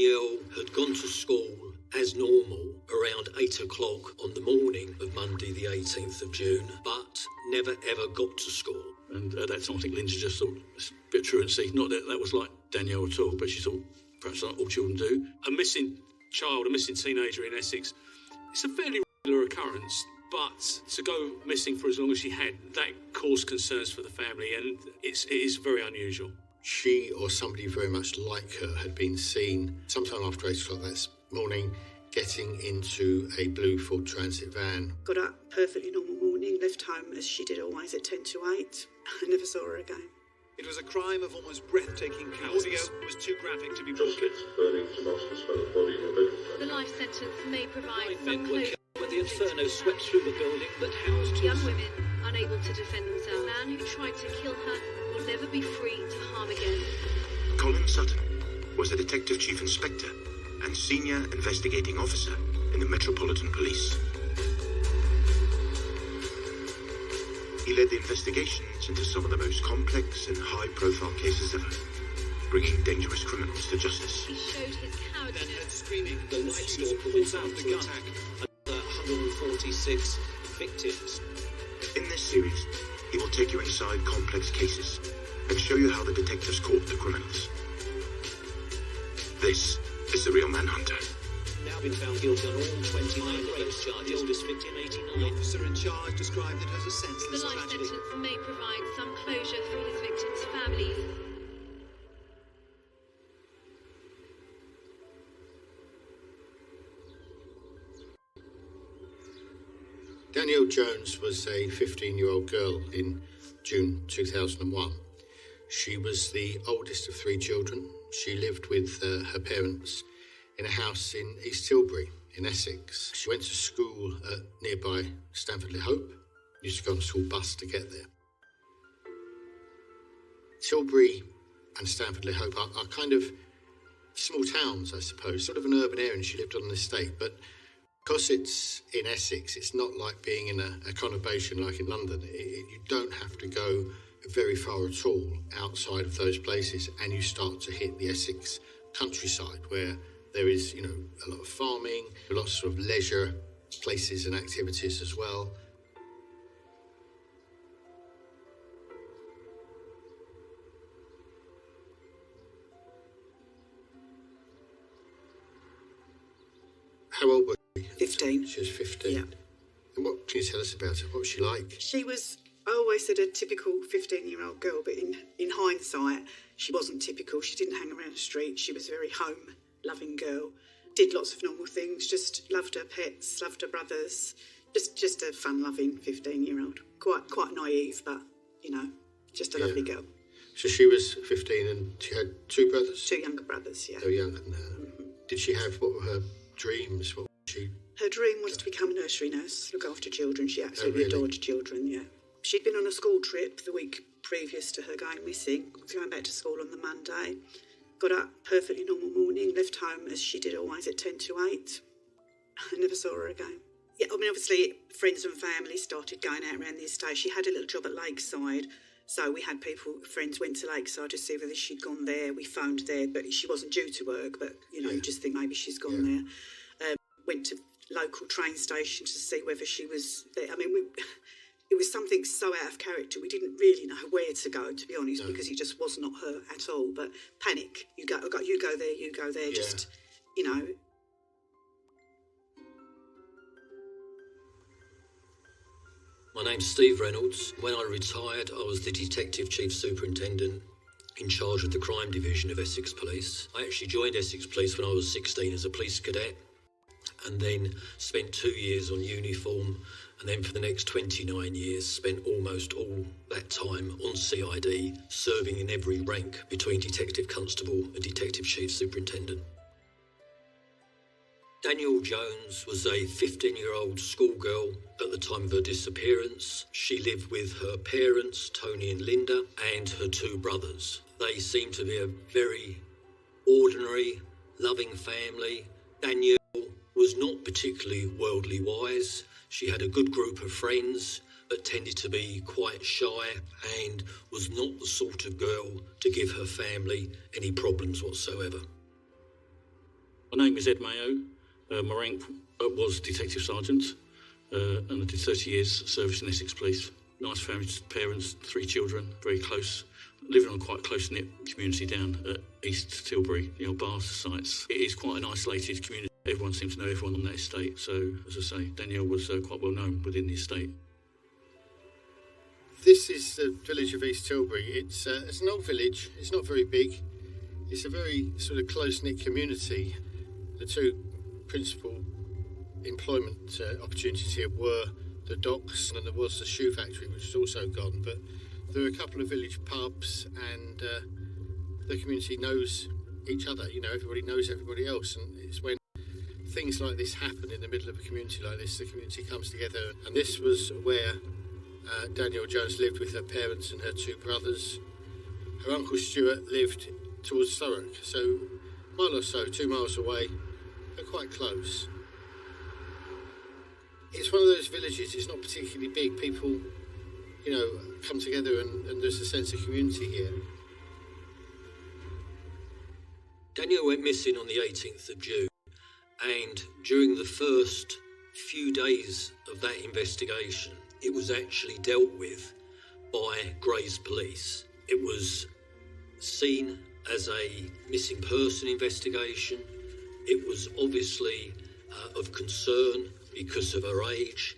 Danelle had gone to school as normal around 8 o'clock on the morning of Monday the 18th of June, but never ever got to school. And at that time, I think Linda just thought, it's a bit of truancy. Not that that was like Danelle at all, but she thought, perhaps like all children do. A missing child, a missing teenager in Essex, it's a fairly regular occurrence, but to go missing for as long as she had, that caused concerns for the family, and it is very unusual. She or somebody very much like her had been seen sometime after 8 o'clock that morning getting into a blue Ford Transit van. Got up, perfectly normal morning, left home as she did always at 10 to 8. I never saw her again. It was a crime of almost breathtaking cowardice. Audio was too graphic to be broadcast. The life sentence may provide some Men were closure. killed when the inferno swept through the building that housed Young us. women unable to defend themselves. The man who tried to kill her will never be free to harm again. Colin Sutton was a detective chief inspector and senior investigating officer in the Metropolitan Police. He led the investigations into some of the most complex and high-profile cases ever, bringing dangerous criminals to justice. He showed his Then heard cowardice. screaming. The Night Stalker Pulls went out out the to gun. attack another 146 victims. In this series, he will take you inside complex cases and show you how the detectives caught the criminals. This is The Real Manhunter. Now been found guilty on all 29 rape charges. Oldest victim, The 89. officer in charge described it as a The senseless life tragedy. sentence may provide some closure for his victims' families. Danelle Jones was a 15-year-old girl in June 2001. She was the oldest of 3 children. She lived with her parents in a house in East Tilbury in Essex. She went to school at nearby Stanford-le-Hope. Used to go on a school bus to get there. Tilbury and Stanford-le-Hope are kind of small towns, I suppose, sort of an urban area, and she lived on an estate, but because it's in Essex, it's not like being in a conurbation like in London. You don't have to go very far at all outside of those places, and you start to hit the Essex countryside where there is, a lot of farming, lots of leisure places and activities as well. How old was she? 15. She was 15. Yeah. And what can you tell us about her? What was she like? She was, I always said, a typical 15-year-old girl, but in hindsight, she wasn't typical. She didn't hang around the street. She was a very home-loving girl. Did lots of normal things, just loved her pets, loved her brothers. Just a fun-loving 15-year-old. Quite naive, but, just a lovely girl. So she was 15 and she had 2 brothers? 2 younger brothers, yeah. They were younger than her. Did she have, what were her dreams? What was she? Her dream was to become a nursery nurse, look after children. She absolutely really? adored children, yeah. She'd been on a school trip the week previous to her going missing, was going back to school on the Monday. Got up, perfectly normal morning, left home as she did always at 10 to 8. I never saw her again. Yeah, I mean, obviously, friends and family started going out around the estate. She had a little job at Lakeside, so we had friends went to Lakeside to see whether she'd gone there. We phoned there, but she wasn't due to work, but, you just think maybe she's gone there. Went to local train station to see whether she was there. I mean, it was something so out of character. We didn't really know where to go, to be honest, because it just was not her at all. But panic. You go there. Yeah. Just, My name's Steve Reynolds. When I retired, I was the Detective Chief Superintendent in charge of the crime division of Essex Police. I actually joined Essex Police when I was 16 as a police cadet, and then spent 2 years on uniform, and then for the next 29 years spent almost all that time on CID, serving in every rank between Detective Constable and Detective Chief Superintendent. Danelle Jones was a 15-year-old schoolgirl at the time of her disappearance. She lived with her parents, Tony and Linda, and her 2 brothers. They seemed to be a very ordinary, loving family. Danelle was not particularly worldly wise. She had a good group of friends, but tended to be quite shy and was not the sort of girl to give her family any problems whatsoever. My name is Ed Mayo. My rank was Detective Sergeant, and I did 30 years service in Essex Police. Nice family, parents, 3 children, very close. Living on quite a close-knit community down at East Tilbury, bars, sites. It is quite an isolated community. Everyone seems to know everyone on that estate. So, as I say, Danelle was quite well known within the estate. This is the village of East Tilbury. It's an old village. It's not very big. It's a very sort of close-knit community. The 2 principal employment opportunities here were the docks, and there was the shoe factory, which is also gone. But there are a couple of village pubs, and the community knows each other. Everybody knows everybody else, and it's when things like this happen in the middle of a community like this, the community comes together. And this was where Danelle Jones lived with her parents and her 2 brothers. Her uncle Stuart lived towards Thurrock, so a mile or so, 2 miles away, but quite close. It's one of those villages, it's not particularly big. People, come together and there's a sense of community here. Danelle went missing on the 18th of June, and during the first few days of that investigation, it was actually dealt with by Grays Police. It was seen as a missing person investigation. It was obviously of concern because of her age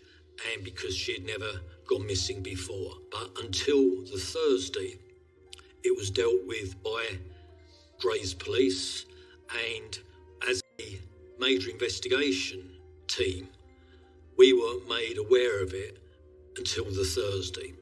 and because she had never gone missing before. But until the Thursday, it was dealt with by Grays Police, and as a major investigation team, we weren't made aware of it until the Thursday.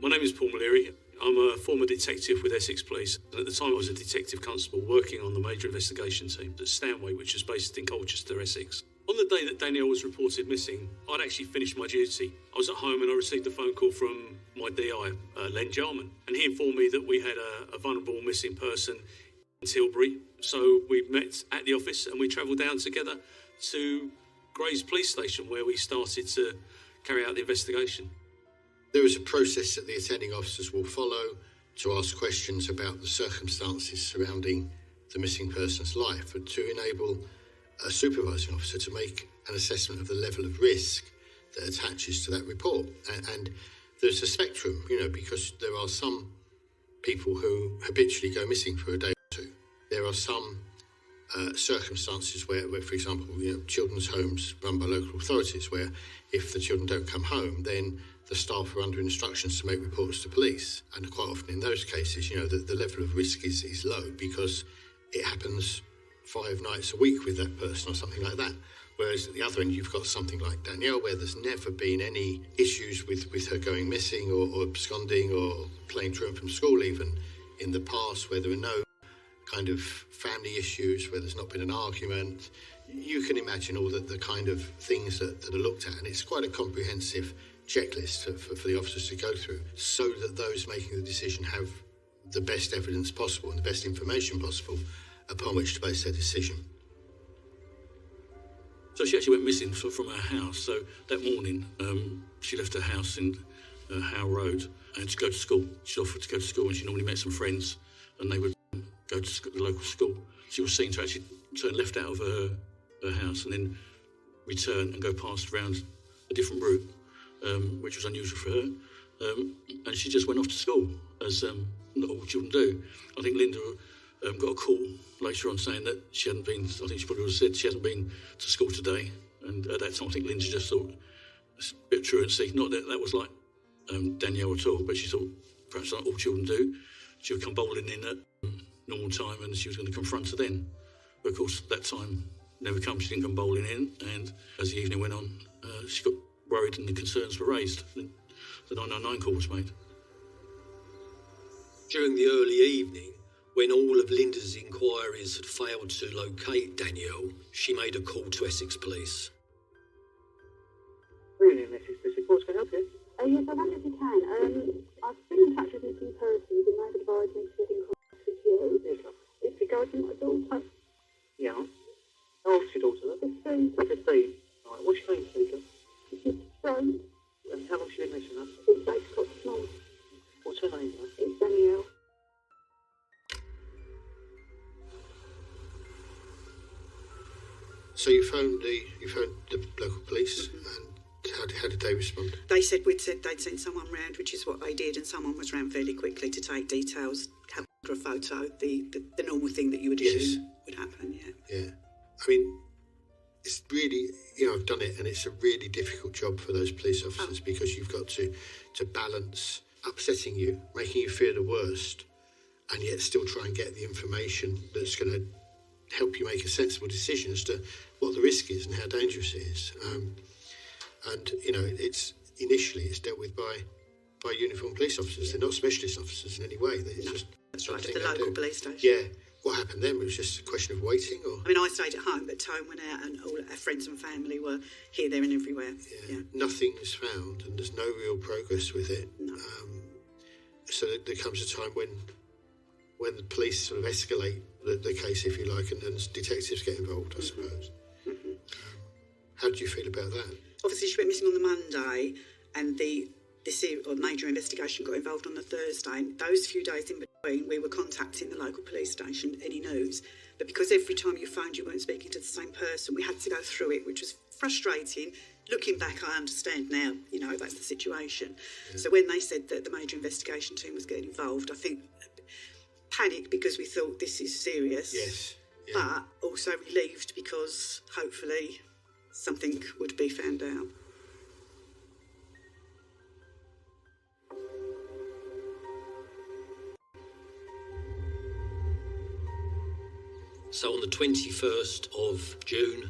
My name is Paul Maliri. I'm a former detective with Essex Police. At the time, I was a detective constable working on the major investigation team at Stanway, which is based in Colchester, Essex. On the day that Danelle was reported missing, I'd actually finished my duty. I was at home and I received a phone call from my DI, Len Jarman, and he informed me that we had a vulnerable missing person in Tilbury. So we met at the office and we travelled down together to Grays Police Station, where we started to carry out the investigation. There is a process that the attending officers will follow to ask questions about the circumstances surrounding the missing person's life, and to enable a supervising officer to make an assessment of the level of risk that attaches to that report. And there's a spectrum, because there are some people who habitually go missing for a day or 2. There are some circumstances where, for example, children's homes run by local authorities, where if the children don't come home, then the staff are under instructions to make reports to police. And quite often in those cases, the level of risk is low because it happens 5 nights a week with that person or something like that. Whereas at the other end, you've got something like Danelle, where there's never been any issues with her going missing or absconding or playing truant from school even in the past, where there are no kind of family issues, where there's not been an argument. You can imagine all the kind of things that are looked at, and it's quite a comprehensive checklist for the officers to go through, so that those making the decision have the best evidence possible and the best information possible upon which to base their decision. So she actually went missing from her house. So that morning, she left her house in Howe Road and to go to school. She offered to go to school, and she normally met some friends, and they would go to the local school. She was seen to actually turn left out of her house and then return and go past around a different route, which was unusual for her. And she just went off to school, as not all children do. I think Linda got a call later on saying that she hadn't been, I think she probably would have said she hasn't been to school today. And at that time, I think Linda just thought, it's a bit of truancy. Not that that was like Danelle at all, but she thought, perhaps like all children do, she would come bowling in at normal time and she was going to confront her then. But of course, that time never come. She didn't come bowling in, and as the evening went on, she got worried and the concerns were raised. The 999 call was made. During the early evening, when all of Linda's inquiries had failed to locate Danelle, she made a call to Essex Police. Really, Mrs. Police reports can help you? Yes, I wonder if you can. I've been in touch with missing persons and they've advised me to get in contact with you. Yes, sir. It's regarding my daughter. Yeah. How old's your daughter then? 15. 15. Right, what's your name, Peter? She's Jones. And how long's she been missing, huh? Since 8 o'clock this morning. What's her name, huh? It's Danelle. So you phoned the local police, and how did they respond? They said they'd sent someone round, which is what they did, and someone was round fairly quickly to take details, have a photo, the normal thing that you would assume would happen, Yeah. I mean, it's really, I've done it, and it's a really difficult job for those police officers because you've got to balance upsetting you, making you fear the worst, and yet still try and get the information that's going to help you make a sensible decision as to what the risk is and how dangerous it is. And it's dealt with by uniformed police officers. They're not specialist officers in any way. That's right, at the local police station. Yeah. What happened then? Was it just a question of waiting, or? I mean, I stayed at home, but Tone went out, and all our friends and family were here, there, and everywhere. Yeah. Nothing is found, and there's no real progress with it. No. So there comes a time when the police sort of escalate the case, if you like, and detectives get involved, I suppose. Mm-hmm. How did you feel about that? Obviously, she went missing on the Monday, and the major investigation got involved on the Thursday. And those few days in between, we were contacting the local police station, any news. But because every time you phoned, you weren't speaking to the same person, we had to go through it, which was frustrating. Looking back, I understand now, that's the situation. Yeah. So when they said that the major investigation team was getting involved, I think panic because we thought this is serious. Yes. Yeah. But also relieved because hopefully something would be found out. So on the 21st of June,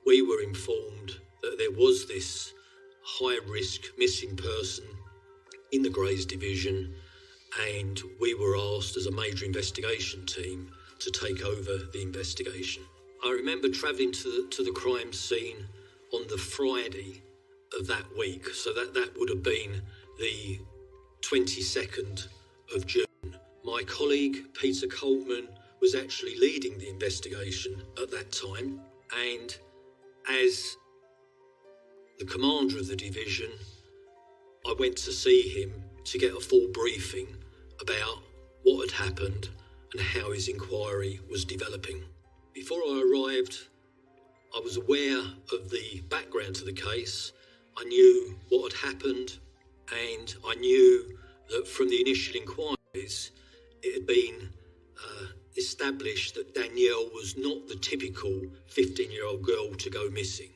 we were informed that there was this high-risk missing person in the Greys division, and we were asked as a major investigation team to take over the investigation. I remember travelling to the crime scene on the Friday of that week, so that would have been the 22nd of June. My colleague, Peter Coltman, was actually leading the investigation at that time, and as the commander of the division, I went to see him to get a full briefing about what had happened and how his inquiry was developing. Before I arrived, I was aware of the background to the case. I knew what had happened, and I knew that from the initial inquiries, it had been established that Danelle was not the typical 15-year-old girl to go missing.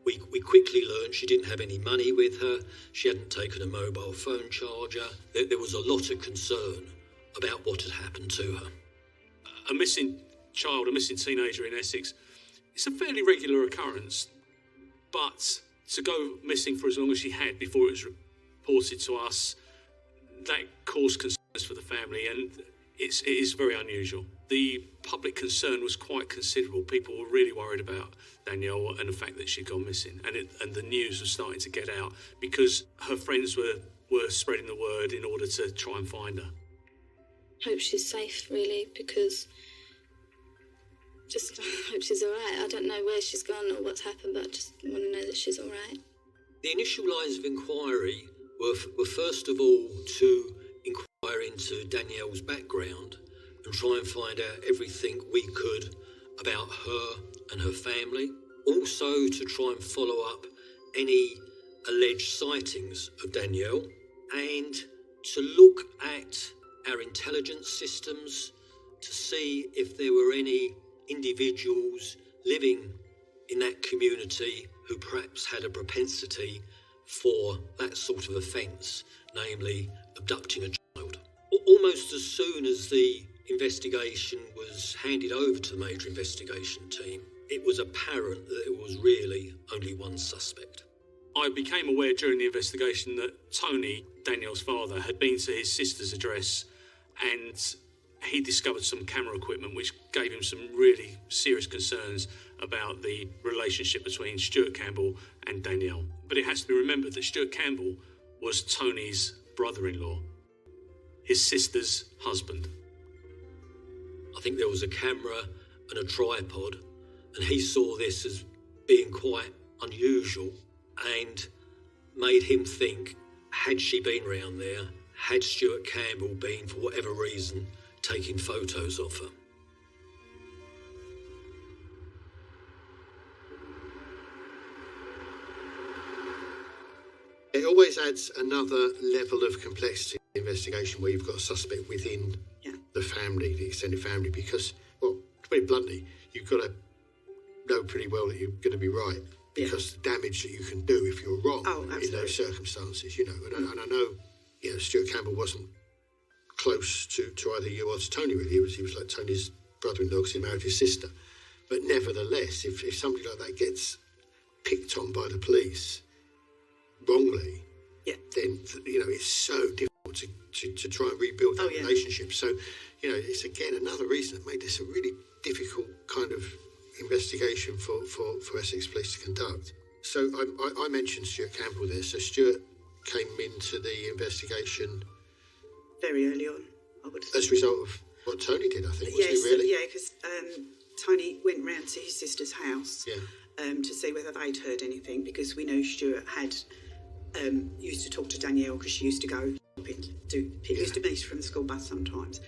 We quickly learned she didn't have any money with her, she hadn't taken a mobile phone charger. There was a lot of concern about what had happened to her. A missing child, a missing teenager in Essex, it's a fairly regular occurrence, but to go missing for as long as she had before it was reported to us, that caused concerns for the family, and it is very unusual. The public concern was quite considerable. People were really worried about Danelle and the fact that she'd gone missing, and the news was starting to get out because her friends were spreading the word in order to try and find her. Hope she's safe, really, because just hope she's all right. I don't know where she's gone or what's happened, but I just want to know that she's all right. The initial lines of inquiry were first of all to inquire into Danelle's background and try and find out everything we could about her and her family. Also to try and follow up any alleged sightings of Danelle, and to look at our intelligence systems to see if there were any individuals living in that community who perhaps had a propensity for that sort of offence, namely abducting a child. Almost as soon as the investigation was handed over to the major investigation team, it was apparent that it was really only one suspect. I became aware during the investigation that Tony, Danelle's father, had been to his sister's address and he discovered some camera equipment which gave him some really serious concerns about the relationship between Stuart Campbell and Danelle. But it has to be remembered that Stuart Campbell was Tony's brother-in-law, his sister's husband. I think there was a camera and a tripod, and he saw this as being quite unusual and made him think, had she been round there, had Stuart Campbell been, for whatever reason, taking photos of her. It always adds another level of complexity to the investigation where you've got a suspect within the family, the extended family, because, well, to put it bluntly, you've got to know pretty well that you're going to be right, because the damage that you can do if you're wrong in those circumstances, you know. And I know, you know, Stuart Campbell wasn't close to either you or to Tony, really. He was like Tony's brother-in-law because he married his sister. But nevertheless, if somebody like that gets picked on by the police wrongly, then, you know, it's so difficult to try and rebuild that relationship. So, you know, it's again another reason that made this a really difficult kind of investigation for Essex Police to conduct. So I mentioned Stuart Campbell there. So Stuart came into the investigation very early on, I would say. As a result of what Tony did, I think, wasn't it, really? Yeah, because Tony went round to his sister's house to see whether they'd heard anything, because we know Stuart had used to talk to Danelle because she used to go shopping. He used to meet her from the school bus sometimes.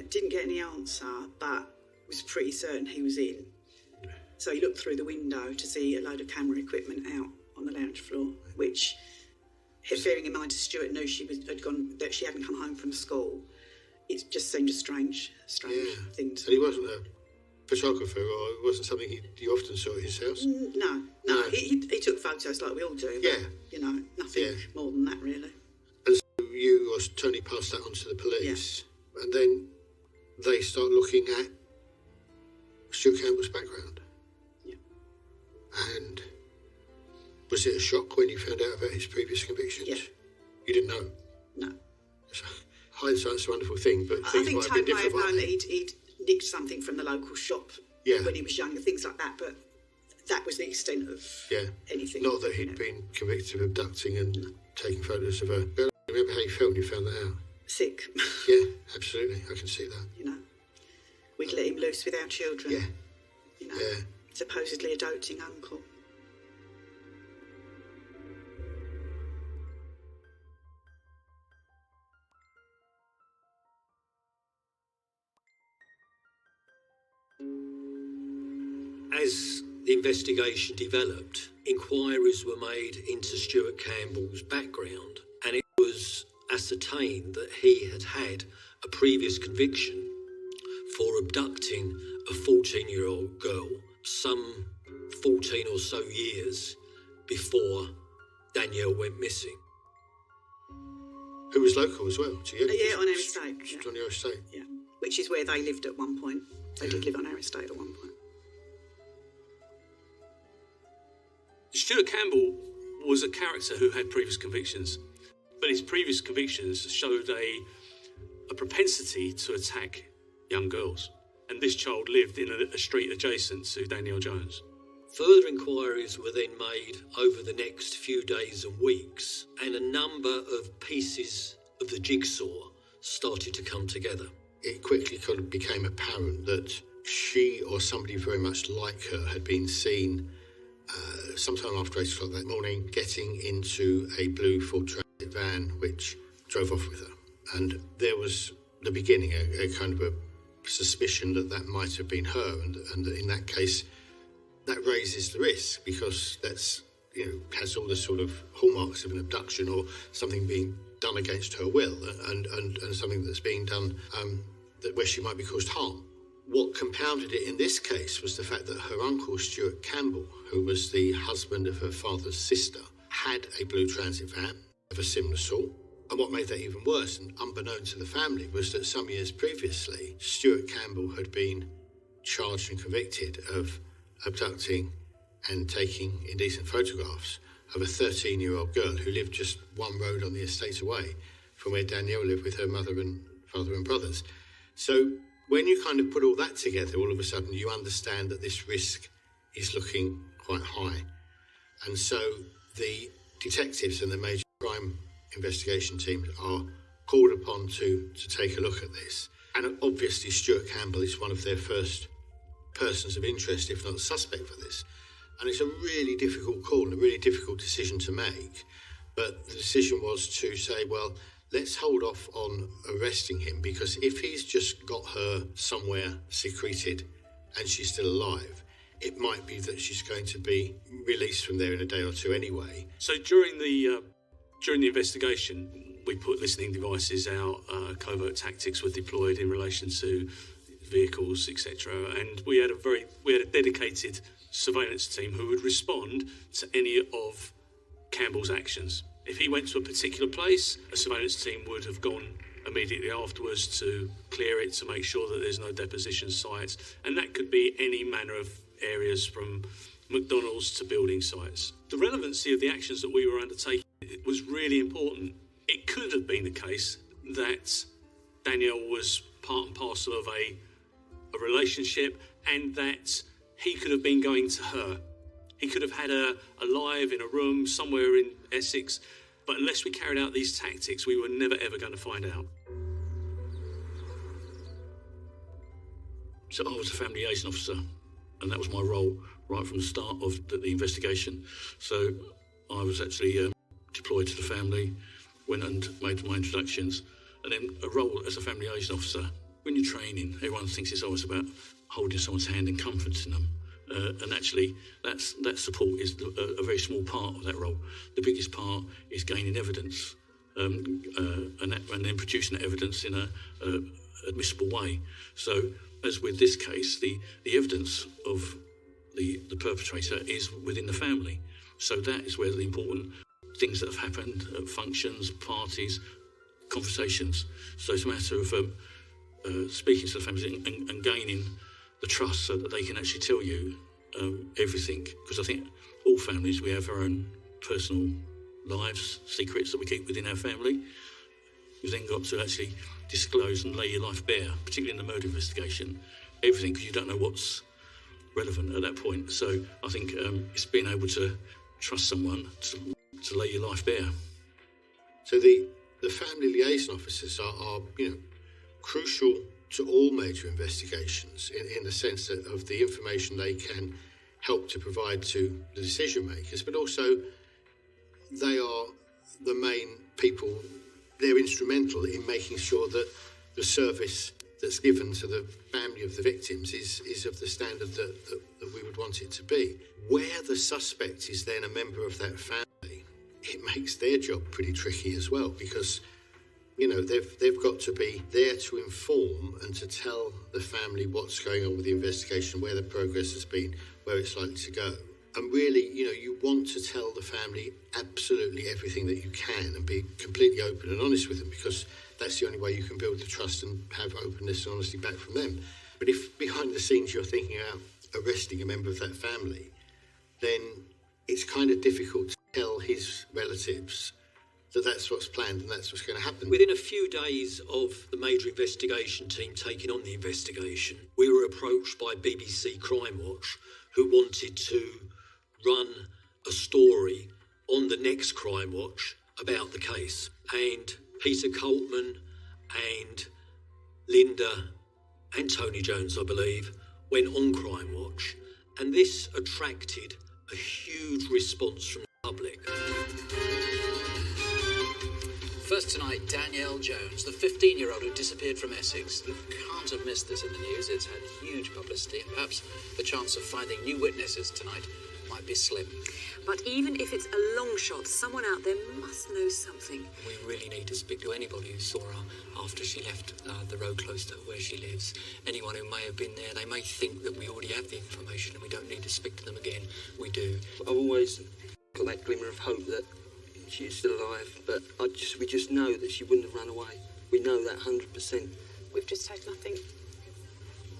Didn't get any answer, but was pretty certain he was in. So he looked through the window to see a load of camera equipment out on the lounge floor, which, bearing in mind Stuart knew that she hadn't come home from school, it just seemed a strange thing to... And he wasn't a photographer, or it wasn't something he often saw at his house? No. He took photos like we all do. But, you know, nothing more than that, really. And so you or Tony passed that on to the police, and then they start looking at Stuart Campbell's background. Yeah. And was it a shock when you found out about his previous convictions? Yeah. You didn't know? No. So, hindsight's a wonderful thing, but I things think might have been Tony may have different. known that he'd nicked something from the local shop when he was younger, things like that, but that was the extent of anything. Not that he'd been convicted of abducting and taking photos of her. Remember how you felt when you found that out? Sick. Yeah, absolutely. I can see that. You know, we'd let him loose with our children. Yeah. You know, supposedly a doting uncle. As the investigation developed, inquiries were made into Stuart Campbell's background, and it was ascertained that he had had a previous conviction for abducting a 14-year-old girl some 14 or so years before Danelle went missing. Who was local as well to you? Yeah, on our estate. On your estate? Yeah, which is where they lived at one point. They did live on our estate at one point. Stuart Campbell was a character who had previous convictions, but his previous convictions showed a propensity to attack young girls. And this child lived in a street adjacent to Danelle Jones. Further inquiries were then made over the next few days and weeks, and a number of pieces of the jigsaw started to come together. It quickly kind of became apparent that she or somebody very much like her had been seen sometime after 8 o'clock that morning getting into a blue Ford Transit van which drove off with her. And there was the beginning, a kind of a suspicion that might have been her, and in that case that raises the risk, because that's, you know, has all the sort of hallmarks of an abduction or something being done against her will, and something that's being done where she might be caused harm. What compounded it in this case was the fact that her uncle, Stuart Campbell, who was the husband of her father's sister, had a blue transit van of a similar sort. And what made that even worse, and unbeknown to the family, was that some years previously, Stuart Campbell had been charged and convicted of abducting and taking indecent photographs of a 13-year-old girl who lived just one road on the estate away from where Danelle lived with her mother and father and brothers. So when you kind of put all that together, all of a sudden you understand that this risk is looking quite high. And so the detectives and the major crime investigation teams are called upon to take a look at this. And obviously Stuart Campbell is one of their first persons of interest, if not suspect for this. And it's a really difficult call and a really difficult decision to make. But the decision was to say, well, let's hold off on arresting him, because if he's just got her somewhere secreted and she's still alive, it might be that she's going to be released from there in a day or two anyway. So during the During the investigation, we put listening devices out, covert tactics were deployed in relation to vehicles, etc. And we had a dedicated surveillance team who would respond to any of Campbell's actions. If he went to a particular place, a surveillance team would have gone immediately afterwards to clear it, to make sure that there's no deposition sites, and that could be any manner of areas from McDonald's to building sites. The relevancy of the actions that we were undertaking was really important. It could have been the case that Danelle was part and parcel of a relationship, and that he could have been going to her. He could have had her alive in a room somewhere in Essex, but unless we carried out these tactics, we were never ever going to find out. So I was a family liaison officer, and that was my role right from the start of the investigation. So I was actually deployed to the family, went and made my introductions, and then a role as a family liaison officer. When you're training, everyone thinks it's always about holding someone's hand and comforting them. And actually, that support is a very small part of that role. The biggest part is gaining evidence and then producing that evidence in a admissible way. So, as with this case, the evidence of the perpetrator is within the family. So that is where the important things that have happened at functions, parties, conversations. So it's a matter of speaking to the families and gaining the trust so that they can actually tell you everything. Because I think all families, we have our own personal lives, secrets that we keep within our family. You've then got to actually disclose and lay your life bare, particularly in the murder investigation, everything, because you don't know what's relevant at that point. So I think it's being able to trust someone to lay your life bare. So the family liaison officers are crucial to all major investigations in the sense of the information they can help to provide to the decision makers, but also they are the main people. They're instrumental in making sure that the service that's given to the family of the victims is of the standard that we would want it to be. Where the suspect is then a member of that family, it makes their job pretty tricky as well, because they've got to be there to inform and to tell the family what's going on with the investigation, where the progress has been, where it's likely to go. And really, you want to tell the family absolutely everything that you can and be completely open and honest with them, because that's the only way you can build the trust and have openness and honesty back from them. But if behind the scenes you're thinking about arresting a member of that family, then it's kind of difficult to tell his relatives that that's what's planned and that's what's going to happen. Within a few days of the major investigation team taking on the investigation, we were approached by BBC Crime Watch, who wanted to run a story on the next Crime Watch about the case. And Peter Coltman and Linda and Tony Jones, I believe, went on Crime Watch. And this attracted a huge response from the public. First tonight, Danelle Jones, the 15-year-old who disappeared from Essex. You can't have missed this in the news. It's had huge publicity, and perhaps the chance of finding new witnesses tonight might be slim. But even if it's a long shot, someone out there must know something. We really need to speak to anybody who saw her after she left the road close to where she lives. Anyone who may have been there, they may think that we already have the information and we don't need to speak to them again. We do. I've always got that glimmer of hope that she is still alive, but we just know that she wouldn't have run away. We know that 100%. We've just had nothing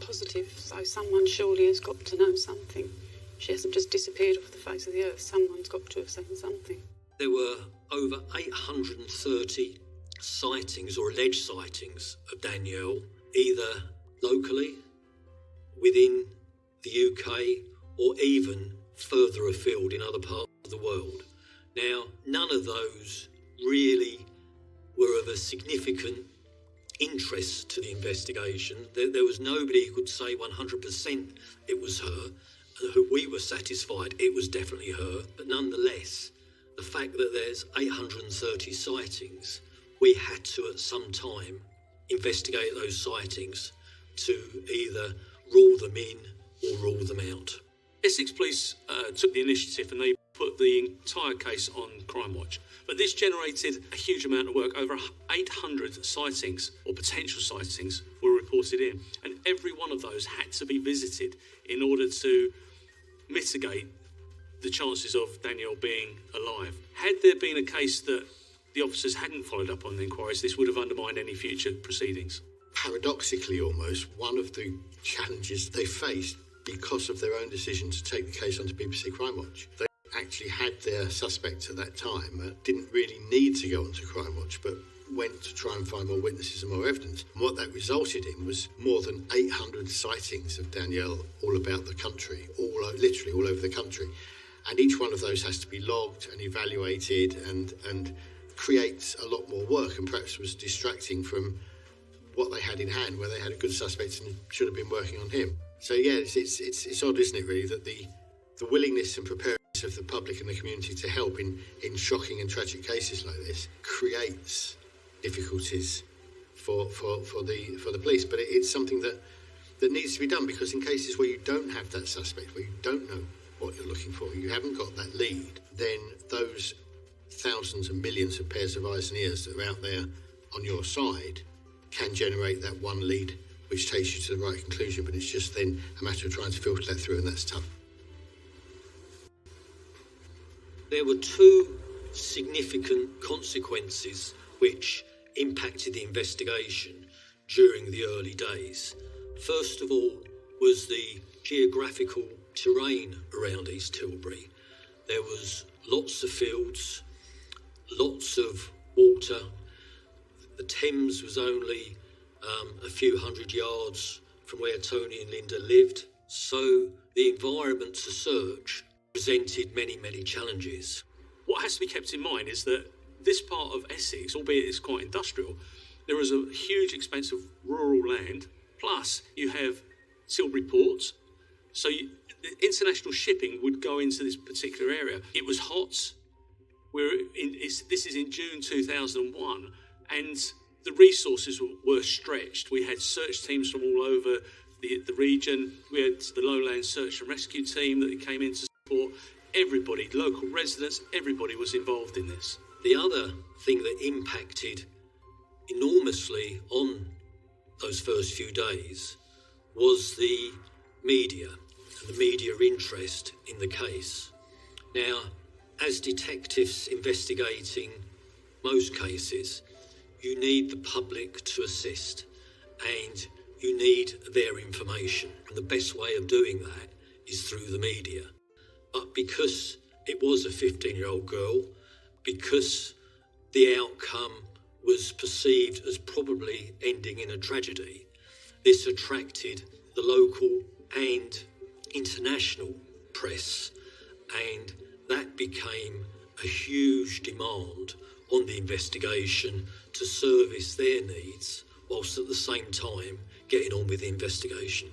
positive, so someone surely has got to know something. She hasn't just disappeared off the face of the earth. Someone's got to have seen something. There were over 830 sightings or alleged sightings of Danelle, either locally, within the UK, or even further afield in other parts of the world. Now, none of those really were of a significant interest to the investigation. There was nobody who could say 100% it was her. We were satisfied it was definitely her, but nonetheless, the fact that there's 830 sightings, we had to at some time investigate those sightings to either rule them in or rule them out. Essex Police took the initiative and they put the entire case on Crime Watch. But this generated a huge amount of work. Over 800 sightings or potential sightings were reported in, and every one of those had to be visited in order to mitigate the chances of Danelle being alive. Had there been a case that the officers hadn't followed up on the inquiries, this would have undermined any future proceedings. Paradoxically, almost, one of the challenges they faced because of their own decision to take the case onto BBC Crime Watch. They actually had their suspects at that time, didn't really need to go onto Crime Watch, but went to try and find more witnesses and more evidence. And what that resulted in was more than 800 sightings of Danelle all about the country, literally all over the country. And each one of those has to be logged and evaluated and creates a lot more work, and perhaps was distracting from what they had in hand, where they had a good suspect and should have been working on him. So yeah, it's odd, isn't it, really, that the willingness and preparedness of the public and the community to help in shocking and tragic cases like this creates difficulties for the police. But it's something that needs to be done, because in cases where you don't have that suspect, where you don't know what you're looking for, you haven't got that lead, then those thousands and millions of pairs of eyes and ears that are out there on your side can generate that one lead which takes you to the right conclusion. But it's just then a matter of trying to filter that through, and that's tough. There were two significant consequences which impacted the investigation during the early days. First of all was the geographical terrain around East Tilbury. There was lots of fields, lots of water. The Thames was only a few hundred yards from where Tony and Linda lived. So the environment to search presented many, many challenges. What has to be kept in mind is that this part of Essex, albeit it's quite industrial, there is a huge expanse of rural land, plus you have Tilbury Port, so international shipping would go into this particular area. It was hot. This is in June 2001, and the resources were stretched. We had search teams from all over the region. We had the Lowland Search and Rescue team that came in to support. Everybody, local residents, everybody was involved in this. The other thing that impacted enormously on those first few days was the media and the media interest in the case. Now, as detectives investigating most cases, you need the public to assist, and you need their information. And the best way of doing that is through the media. But because it was a 15-year-old girl, because the outcome was perceived as probably ending in a tragedy, this attracted the local and international press, and that became a huge demand on the investigation to service their needs, whilst at the same time getting on with the investigation.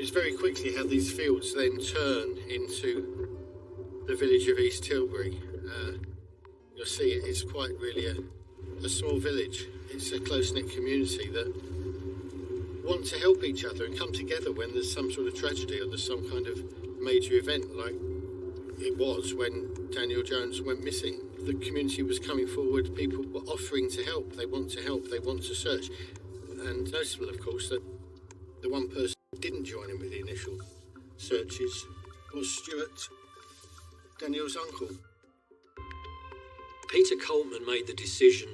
It's very quickly how these fields then turn into the village of East Tilbury. You'll see it's quite really a small village. It's a close-knit community that want to help each other and come together when there's some sort of tragedy or there's some kind of major event, like it was when Danelle Jones went missing. The community was coming forward, people were offering to help, they want to search. And noticeable, of course, that the one person who didn't join in with the initial searches was Stuart, Danielle's uncle. Peter Coltman made the decision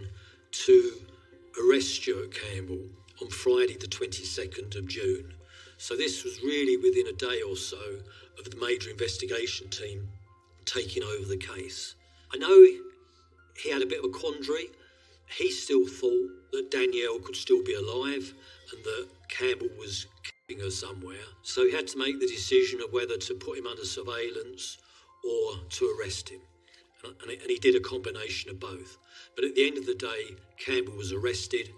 to arrest Stuart Campbell on Friday the 22nd of June. So this was really within a day or so of the major investigation team taking over the case. I know he had a bit of a quandary. He still thought that Danelle could still be alive and that Campbell was keeping her somewhere. So he had to make the decision of whether to put him under surveillance or to arrest him. And he did a combination of both. But at the end of the day, Campbell was arrested.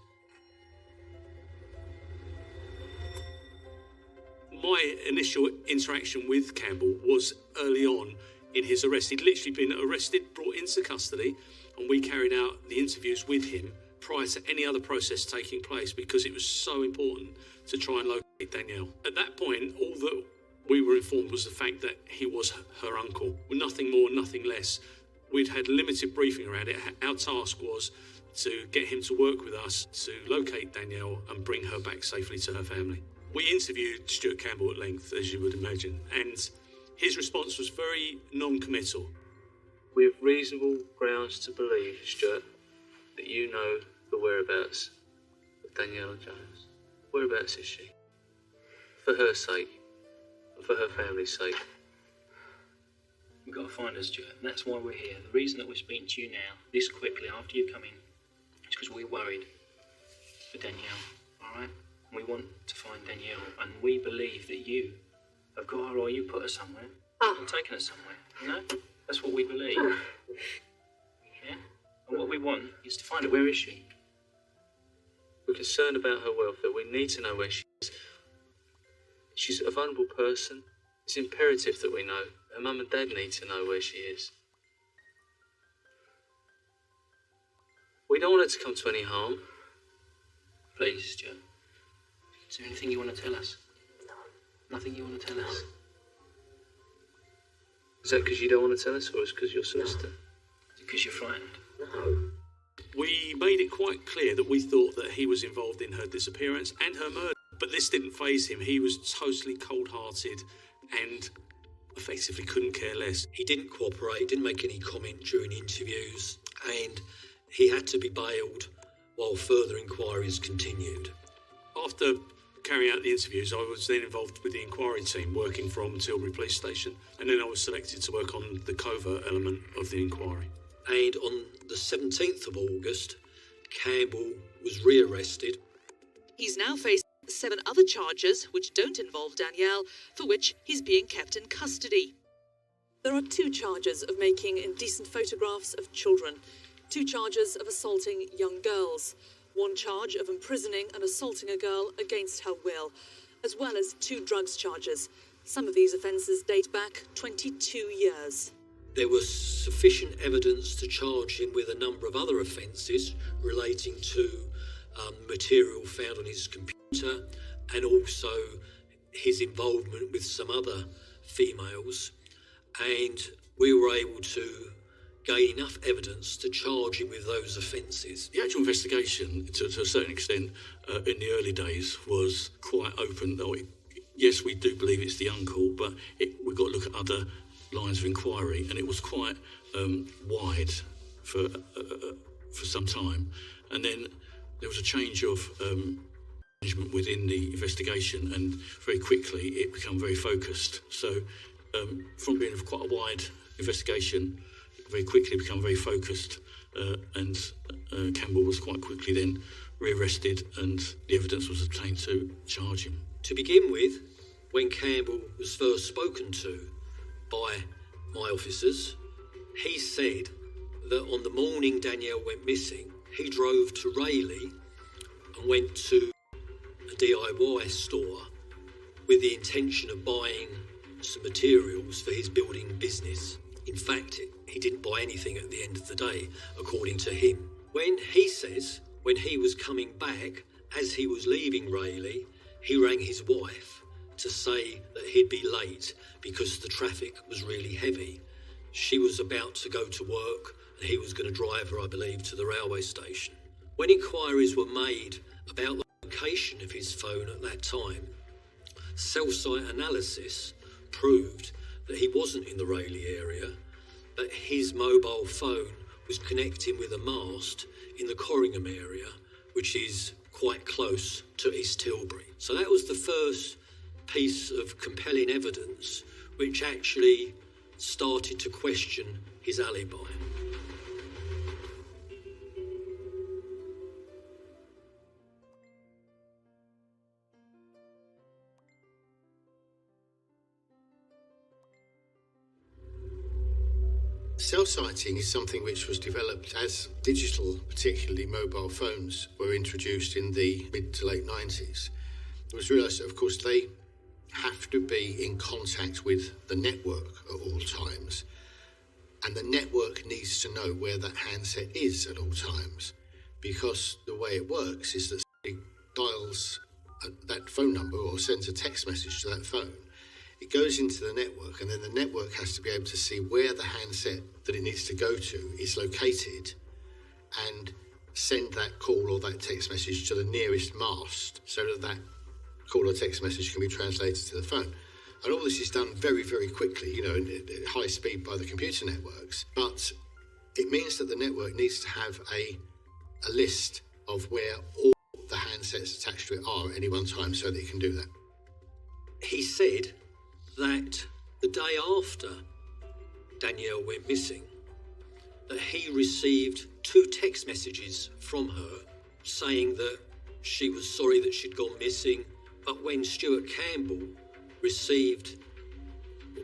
My initial interaction with Campbell was early on in his arrest. He'd literally been arrested, brought into custody, and we carried out the interviews with him prior to any other process taking place, because it was so important to try and locate Danelle. At that point, all that we were informed was the fact that he was her uncle. Nothing more, nothing less. We'd had limited briefing around it. Our task was to get him to work with us to locate Danelle and bring her back safely to her family. We interviewed Stuart Campbell at length, as you would imagine, and his response was very non-committal. We have reasonable grounds to believe, Stuart, that you know the whereabouts of Danelle Jones. Whereabouts is she? For her sake, and for her family's sake. We've got to find her, Stuart, and that's why we're here. The reason that we're speaking to you now, this quickly, after you come in, is because we're worried for Danelle, all right? And we want to find Danelle, and we believe that you have got her, or you put her somewhere, and taken her somewhere, you know? That's what we believe. Yeah? And what we want is to find her. Where is she? We're concerned about her welfare. We need to know where she is. She's a vulnerable person. It's imperative that we know. Her mum and dad need to know where she is. We don't want her to come to any harm. Please, Stuart. Is there anything you want to tell us? Nothing you want to tell us? Is that because you don't want to tell us, or is it because you're solicitor? Is it because you're frightened? No. We made it quite clear that we thought that he was involved in her disappearance and her murder. But this didn't faze him. He was totally cold-hearted and effectively couldn't care less. He didn't cooperate, didn't make any comment during interviews, and he had to be bailed while further inquiries continued. After carrying out the interviews, I was then involved with the inquiry team working from Tilbury Police Station, and then I was selected to work on the covert element of the inquiry. And on the 17th of August, Campbell was rearrested. He's now facing 7 other charges which don't involve Danelle, for which he's being kept in custody. There are 2 charges of making indecent photographs of children, 2 charges of assaulting young girls, 1 charge of imprisoning and assaulting a girl against her will, as well as 2 drugs charges. Some of these offences date back 22 years. There was sufficient evidence to charge him with a number of other offences relating to material found on his computer and also his involvement with some other females. And we were able to gain enough evidence to charge him with those offences. The actual investigation, to a certain extent, in the early days was quite open. Yes, we do believe it's the uncle, but we've got to look at other lines of inquiry, and it was quite wide for some time. And then there was a change of management within the investigation, and very quickly it became very focused. So from being quite a wide investigation, it very quickly became very focused, and Campbell was quite quickly then rearrested, and the evidence was obtained to charge him. To begin with, when Campbell was first spoken to by my officers, he said that on the morning Danelle went missing, he drove to Rayleigh and went to a DIY store with the intention of buying some materials for his building business. In fact, he didn't buy anything at the end of the day, according to him. When he says, when he was coming back, as he was leaving Rayleigh, he rang his wife to say that he'd be late because the traffic was really heavy. She was about to go to work and he was going to drive her, I believe, to the railway station. When inquiries were made about the location of his phone at that time, cell site analysis proved that he wasn't in the Rayleigh area, that his mobile phone was connecting with a mast in the Corringham area, which is quite close to East Tilbury. So that was the first piece of compelling evidence which actually started to question his alibi. Cell sighting is something which was developed as digital, particularly mobile phones, were introduced in the mid to late 90s. It was realised that, of course, they have to be in contact with the network at all times, and the network needs to know where that handset is at all times, because the way it works is that somebody dials that phone number or sends a text message to that phone. it goes into the network, and then the network has to be able to see where the handset that it needs to go to is located and send that call or that text message to the nearest mast so that that call or text message can be translated to the phone. And all this is done very, very quickly, at high speed by the computer networks. But it means that the network needs to have a list of where all the handsets attached to it are at any one time so that it can do that. He said that the day after Danelle went missing, that he received 2 text messages from her saying that she was sorry that she'd gone missing. But when Stuart Campbell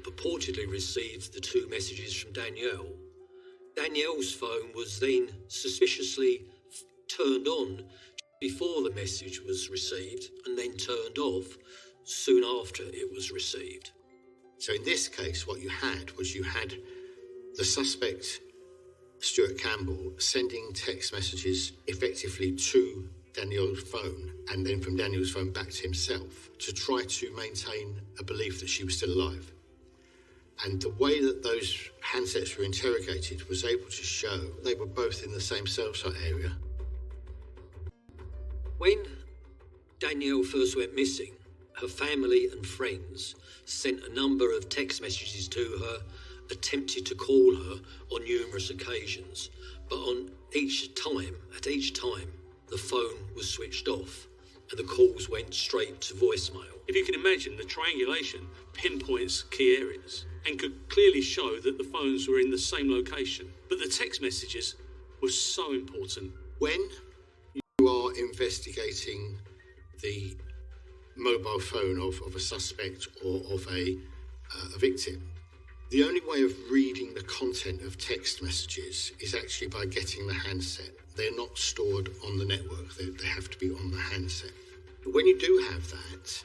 purportedly received the 2 messages from Danelle's phone was then suspiciously turned on before the message was received and then turned off soon after it was received. So in this case, what you had the suspect, Stuart Campbell, sending text messages effectively to Danelle's phone and then from Danelle's phone back to himself to try to maintain a belief that she was still alive. And the way that those handsets were interrogated was able to show they were both in the same cell site area. When Danelle first went missing, her family and friends sent a number of text messages to her, attempted to call her on numerous occasions, but at each time, the phone was switched off and the calls went straight to voicemail. If you can imagine, the triangulation pinpoints key areas and could clearly show that the phones were in the same location. But the text messages were so important. When you are investigating the mobile phone of a suspect or of a victim, the only way of reading the content of text messages is actually by getting the handset. They're not stored on the network. They have to be on the handset. But when you do have that,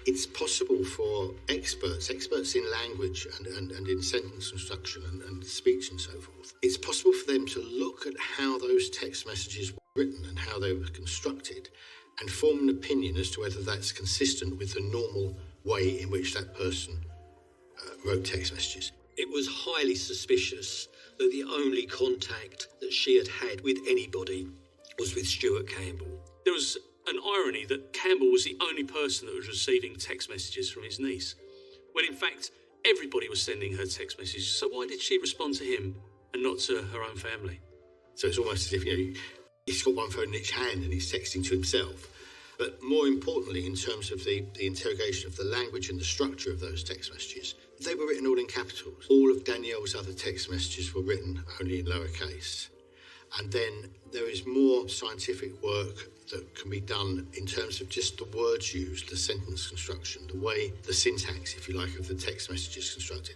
it's possible for experts in language and in sentence construction and speech and so forth, it's possible for them to look at how those text messages were written and how they were constructed and form an opinion as to whether that's consistent with the normal way in which that person wrote text messages. It was highly suspicious that the only contact that she had had with anybody was with Stuart Campbell. There was an irony that Campbell was the only person that was receiving text messages from his niece, when in fact everybody was sending her text messages. So why did she respond to him and not to her own family? So it's almost as if, he's got one phone in each hand and he's texting to himself. But more importantly, in terms of the interrogation of the language and the structure of those text messages, they were written all in capitals. All of Danelle's other text messages were written only in lowercase. And then there is more scientific work that can be done in terms of just the words used, the sentence construction, the way, the syntax, if you like, of the text message is constructed.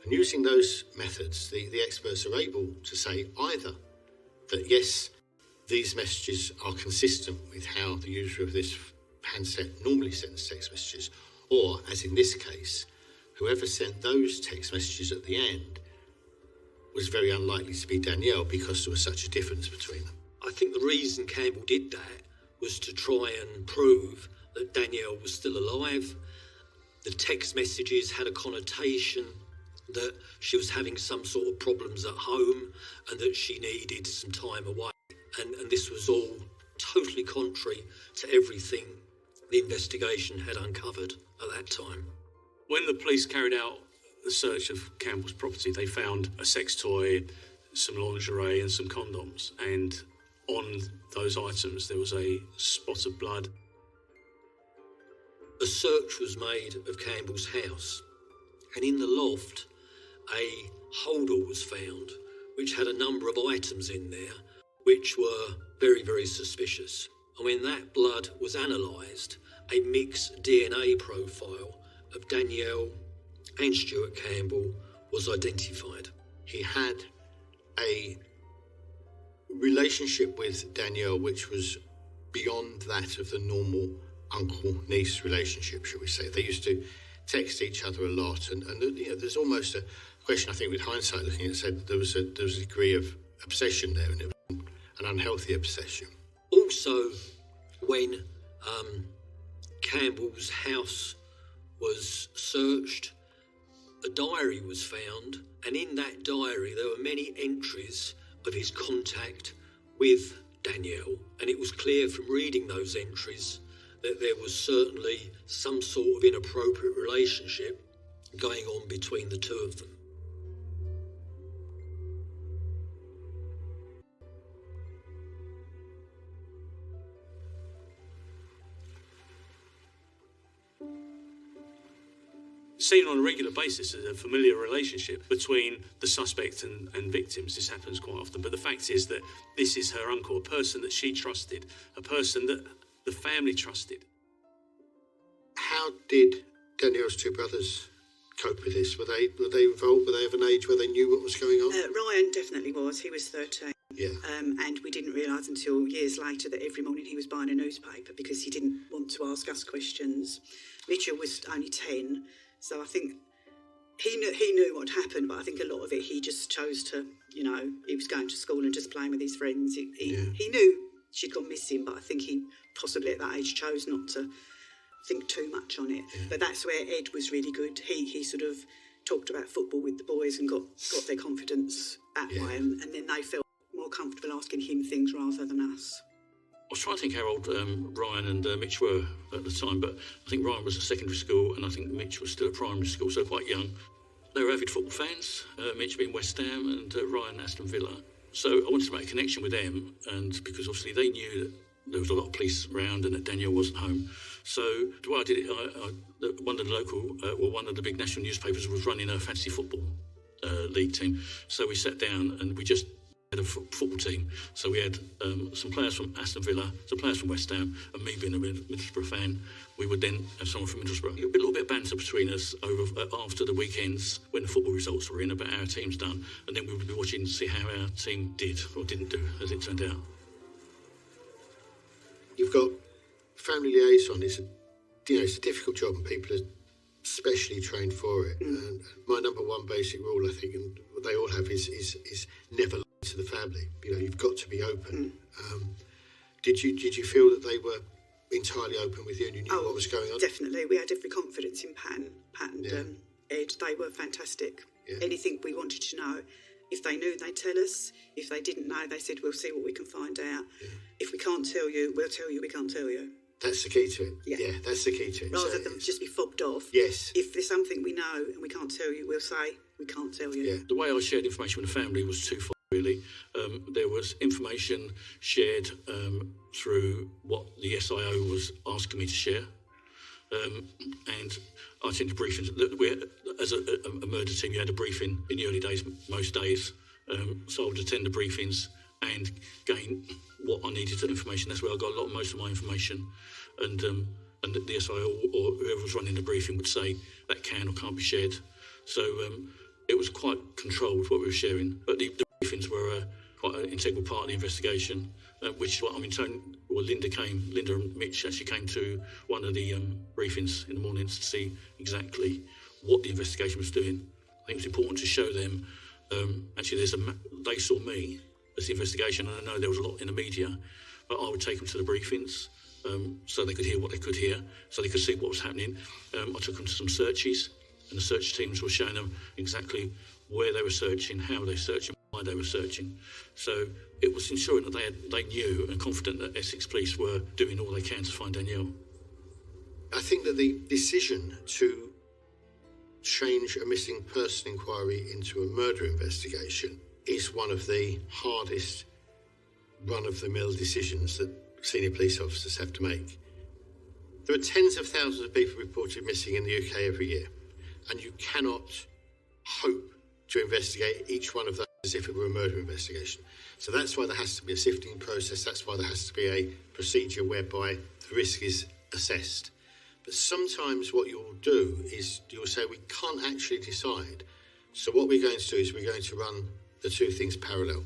And using those methods, the experts are able to say either that yes, these messages are consistent with how the user of this handset normally sends text messages, or, as in this case, whoever sent those text messages at the end was very unlikely to be Danelle because there was such a difference between them. I think the reason Campbell did that was to try and prove that Danelle was still alive. The text messages had a connotation that she was having some sort of problems at home and that she needed some time away. And this was all totally contrary to everything the investigation had uncovered at that time. When the police carried out the search of Campbell's property, they found a sex toy, some lingerie and some condoms. And on those items, there was a spot of blood. A search was made of Campbell's house, and in the loft, a holder was found, which had a number of items in there, which were very, very suspicious. And when that blood was analysed, a mixed DNA profile of Danelle and Stuart Campbell was identified. He had a relationship with Danelle which was beyond that of the normal uncle-niece relationship, shall we say. They used to text each other a lot, and there's almost a question, I think, with hindsight looking at it, said there was a degree of obsession there, and it was an unhealthy obsession. Also, when Campbell's house was searched, a diary was found, and in that diary there were many entries of his contact with Danelle, and it was clear from reading those entries that there was certainly some sort of inappropriate relationship going on between the two of them. Seen on a regular basis as a familiar relationship between the suspect and victims. This happens quite often, but the fact is that this is her uncle, a person that she trusted, a person that the family trusted. How did Danielle's two brothers cope with this? Were they involved? Were they of an age where they knew what was going on? Ryan definitely was. He was 13. Yeah. And we didn't realise until years later that every morning he was buying a newspaper because he didn't want to ask us questions. Mitchell was only 10, so I think he knew what happened, but I think a lot of it he just chose to, he was going to school and just playing with his friends. He knew she'd gone missing, but I think he possibly at that age chose not to think too much on it. But that's where Ed was really good. He sort of talked about football with the boys and got their confidence that way, and then they felt more comfortable asking him things rather than us. I was trying to think how old Ryan and Mitch were at the time, but I think Ryan was at secondary school and I think Mitch was still at primary school, so quite young. They were avid football fans, Mitch being West Ham and Ryan Aston Villa. So I wanted to make a connection with them, and because obviously they knew that there was a lot of police around and that Danelle wasn't home. So the way I did it, one of the big national newspapers was running a fantasy football league team. So we sat down and we just had a football team. So we had some players from Aston Villa, some players from West Ham, and me being a Middlesbrough fan, we would then have someone from Middlesbrough. A little bit of banter between us after the weekends when the football results were in about how our team's done, and then we would be watching to see how our team did or didn't do, as it turned out. You've got family liaison. It's a difficult job, and people are specially trained for it. And my number one basic rule, I think, and they all have, is never lie to the family. You've got to be open. Did you feel that they were entirely open with you and you knew what was going on? Definitely. We had every confidence in Pat and Ed. They were fantastic. Yeah. Anything we wanted to know, if they knew, they'd tell us. If they didn't know, they said, we'll see what we can find out. Yeah. If we can't tell you, we'll tell you we can't tell you. That's the key to it. Yeah, that's the key to it. Rather than just be fobbed off. Yes. If there's something we know and we can't tell you, we'll say we can't tell you. Yeah. The way I shared information with the family was twofold, really. There was information shared through what the SIO was asking me to share. And I attended briefings. As a murder team, you had a briefing in the early days, most days. So I would attend the briefings and gain what I needed to information. That's where I got most of my information. And the SIO or whoever was running the briefing would say that can or can't be shared. So it was quite controlled what we were sharing. But the briefings were quite an integral part of the investigation, which is what Linda and Mitch actually came to one of the briefings in the mornings to see exactly what the investigation was doing. I think it was important to show them. Actually, they saw me as the investigation, and I know there was a lot in the media, but I would take them to the briefings so they could hear what they could hear, so they could see what was happening. I took them to some searches, and the search teams were showing them exactly where they were searching, how they were searching, why they were searching. So it was ensuring that they knew and confident that Essex Police were doing all they can to find Danelle. I think that the decision to change a missing person inquiry into a murder investigation is one of the hardest run-of-the-mill decisions that senior police officers have to make. There are tens of thousands of people reported missing in the UK every year, and you cannot hope to investigate each one of those as if it were a murder investigation. So that's why there has to be a sifting process. That's why there has to be a procedure whereby the risk is assessed. But sometimes what you'll do is you'll say, we can't actually decide. So what we're going to do is we're going to run the two things parallel.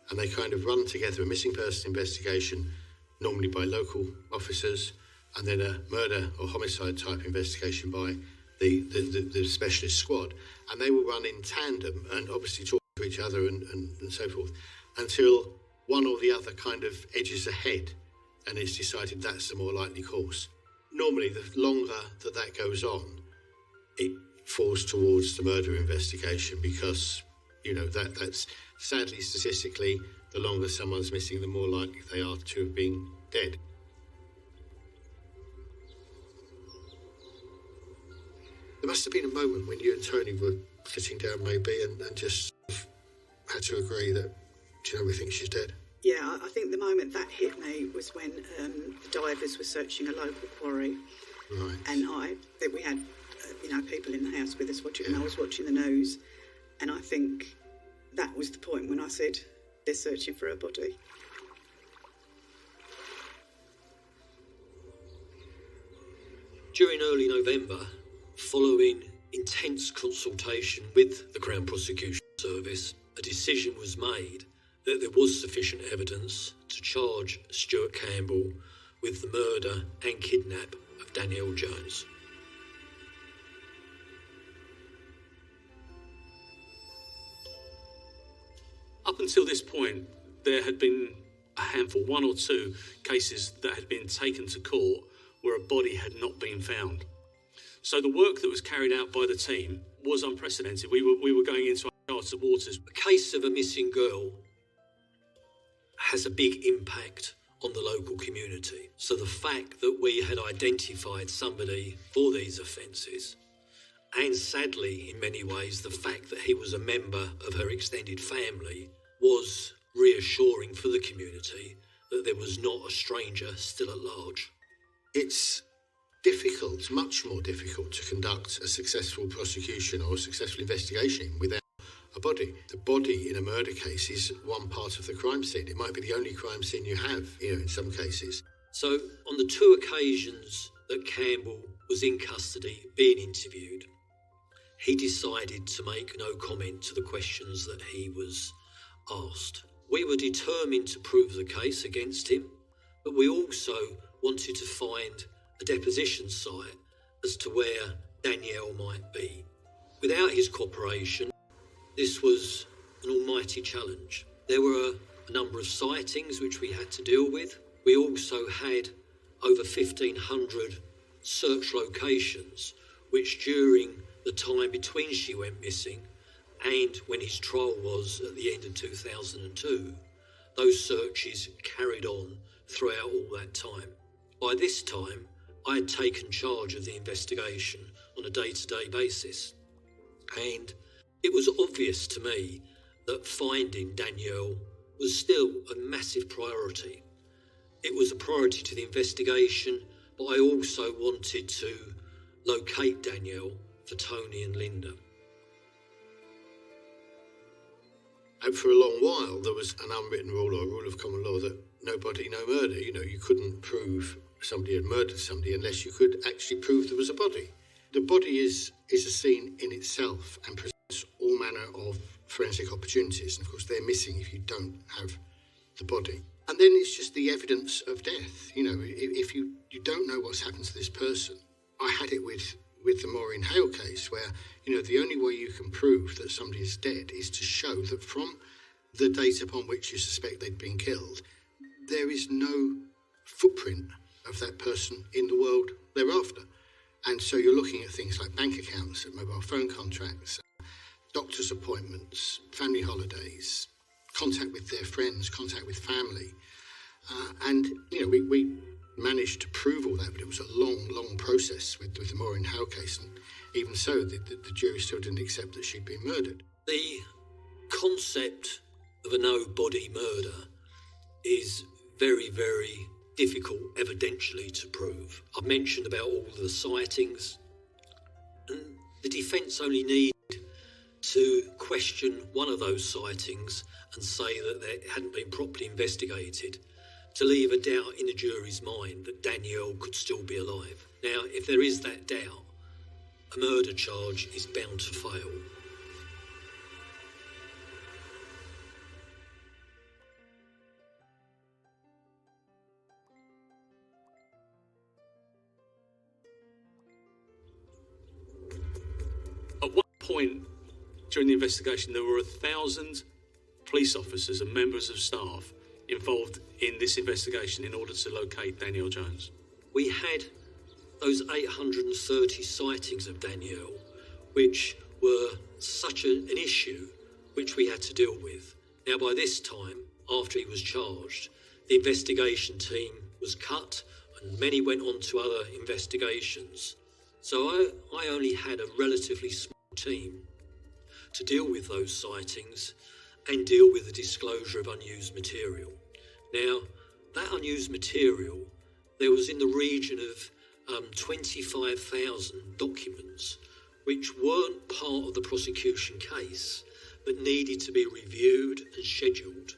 And they kind of run together, a missing person investigation, normally by local officers, and then a murder or homicide type investigation by the specialist squad. And they will run in tandem and obviously talk to each other and so forth until one or the other kind of edges ahead and it's decided that's the more likely course. normally the longer that goes on, it falls towards the murder investigation because, that's sadly statistically, the longer someone's missing, the more likely they are to have been dead. There must have been a moment when you and Tony were sitting down maybe and just had to agree that, we think she's dead. Yeah, I think the moment that hit me was when the divers were searching a local quarry. Right. And we had, people in the house with us watching, and I was watching the news. And I think that was the point when I said, they're searching for her body. During early November, following intense consultation with the Crown Prosecution Service, a decision was made that there was sufficient evidence to charge Stuart Campbell with the murder and kidnap of Danelle Jones. Up until this point, there had been a handful, one or two cases that had been taken to court where a body had not been found. So the work that was carried out by the team was unprecedented. We were going into uncharted waters. The case of a missing girl has a big impact on the local community. So the fact that we had identified somebody for these offences, and sadly in many ways the fact that he was a member of her extended family, was reassuring for the community that there was not a stranger still at large. It's difficult, much more difficult, to conduct a successful prosecution or a successful investigation without a body. The body in a murder case is one part of the crime scene. It might be the only crime scene you have, in some cases. So on the two occasions that Campbell was in custody being interviewed, he decided to make no comment to the questions that he was asked. We were determined to prove the case against him, but we also wanted to find a deposition site as to where Danelle might be. Without his cooperation, this was an almighty challenge. There were a number of sightings which we had to deal with. We also had over 1,500 search locations, which during the time between she went missing and when his trial was at the end of 2002, those searches carried on throughout all that time. By this time, I had taken charge of the investigation on a day-to-day basis, and it was obvious to me that finding Danelle was still a massive priority. It was a priority to the investigation, but I also wanted to locate Danelle for Tony and Linda. And for a long while, there was an unwritten rule or a rule of common law that no body, no murder. You couldn't prove somebody had murdered somebody unless you could actually prove there was a body. The body is a scene in itself and presents all manner of forensic opportunities. And of course, they're missing if you don't have the body. And then it's just the evidence of death. If you don't know what's happened to this person. I had it with the Maureen Hale case where, the only way you can prove that somebody is dead is to show that from the date upon which you suspect they'd been killed, there is no footprint of that person in the world thereafter. And so you're looking at things like bank accounts, mobile phone contracts, doctor's appointments, family holidays, contact with their friends, contact with family. And we managed to prove all that, but it was a long process with the Maureen Hale case. And even so, the jury still didn't accept that she'd been murdered. The concept of a no-body murder is very, very difficult evidentially to prove. I've mentioned about all the sightings, and the defence only need to question one of those sightings and say that they hadn't been properly investigated to leave a doubt in the jury's mind that Danelle could still be alive. Now, if there is that doubt, a murder charge is bound to fail. At one point during the investigation, there were 1,000 police officers and members of staff involved in this investigation in order to locate Danelle Jones. We had those 830 sightings of Danelle, which were such an issue which we had to deal with. Now, by this time, after he was charged, the investigation team was cut and many went on to other investigations. So I only had a relatively small team to deal with those sightings and deal with the disclosure of unused material. Now, that unused material, there was in the region of 25,000 documents which weren't part of the prosecution case but needed to be reviewed and scheduled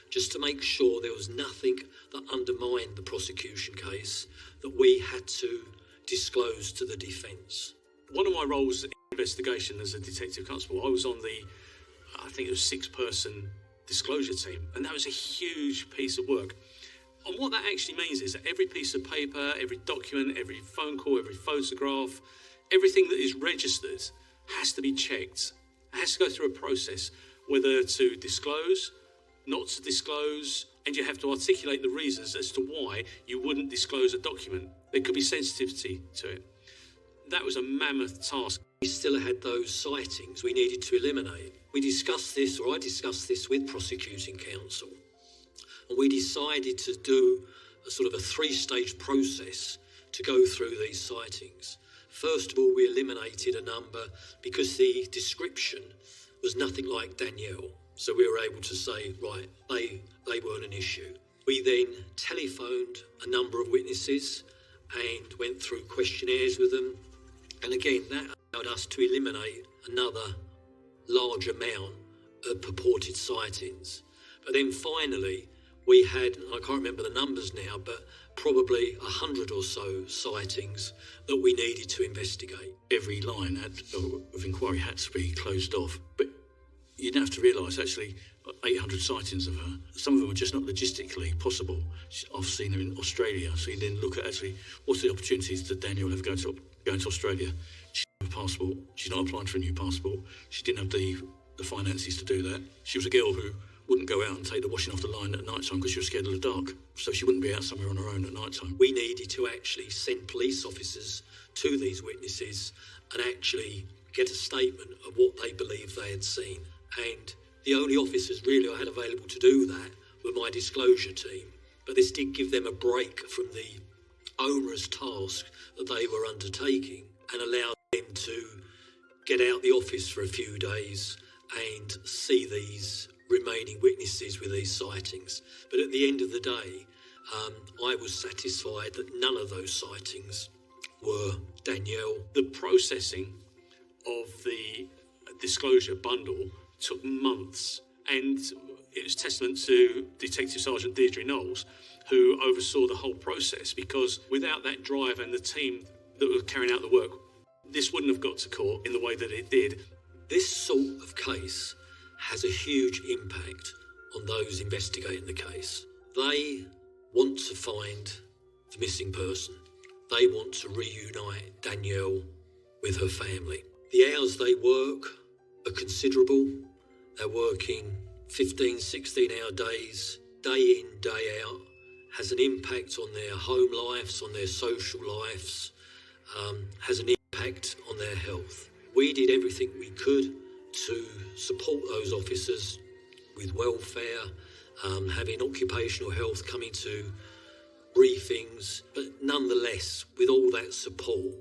just to make sure there was nothing that undermined the prosecution case that we had to disclose to the defence. One of my roles in investigation as a detective constable, I was on the, I think it was 6-person disclosure team, and that was a huge piece of work. And what that actually means is that every piece of paper, every document, every phone call, every photograph, everything that is registered has to be checked. It has to go through a process, whether to disclose, not to disclose, and you have to articulate the reasons as to why you wouldn't disclose a document. There could be sensitivity to it. That was a mammoth task. We still had those sightings we needed to eliminate. We discussed this, or I discussed this with prosecuting counsel, and we decided to do a sort of a 3-stage process to go through these sightings. First of all, we eliminated a number because the description was nothing like Danelle. So we were able to say, right, they weren't an issue. We then telephoned a number of witnesses and went through questionnaires with them. And again, that allowed us to eliminate another large amount of purported sightings. But then finally, we had, I can't remember the numbers now, but probably 100 or so sightings that we needed to investigate. Every line of inquiry had to be closed off. But you'd have to realise, actually, 800 sightings of her, some of them were just not logistically possible. I've seen her in Australia, so you then look at actually what's the opportunities that Danelle have going to Australia. She didn't have a passport, she's not applying for a new passport, she didn't have the finances to do that. She was a girl who wouldn't go out and take the washing off the line at night time because she was scared of the dark, so she wouldn't be out somewhere on her own at night time. We needed to actually send police officers to these witnesses and actually get a statement of what they believed they had seen. And the only officers really I had available to do that were my disclosure team. But this did give them a break from the onerous task that they were undertaking and allowed them to get out the office for a few days and see these remaining witnesses with these sightings. But at the end of the day, I was satisfied that none of those sightings were Danelle. The processing of the disclosure bundle took months, and it was testament to Detective Sergeant Deirdre Knowles, who oversaw the whole process, because without that drive and the team that were carrying out the work, this wouldn't have got to court in the way that it did. This sort of case has a huge impact on those investigating the case. They want to find the missing person. They want to reunite Danelle with her family. The hours they work are considerable. They're working 15, 16-hour days, day in, day out. Has an impact on their home lives, on their social lives, has an impact on their health. We did everything we could to support those officers with welfare, having occupational health coming to briefings, but nonetheless, with all that support,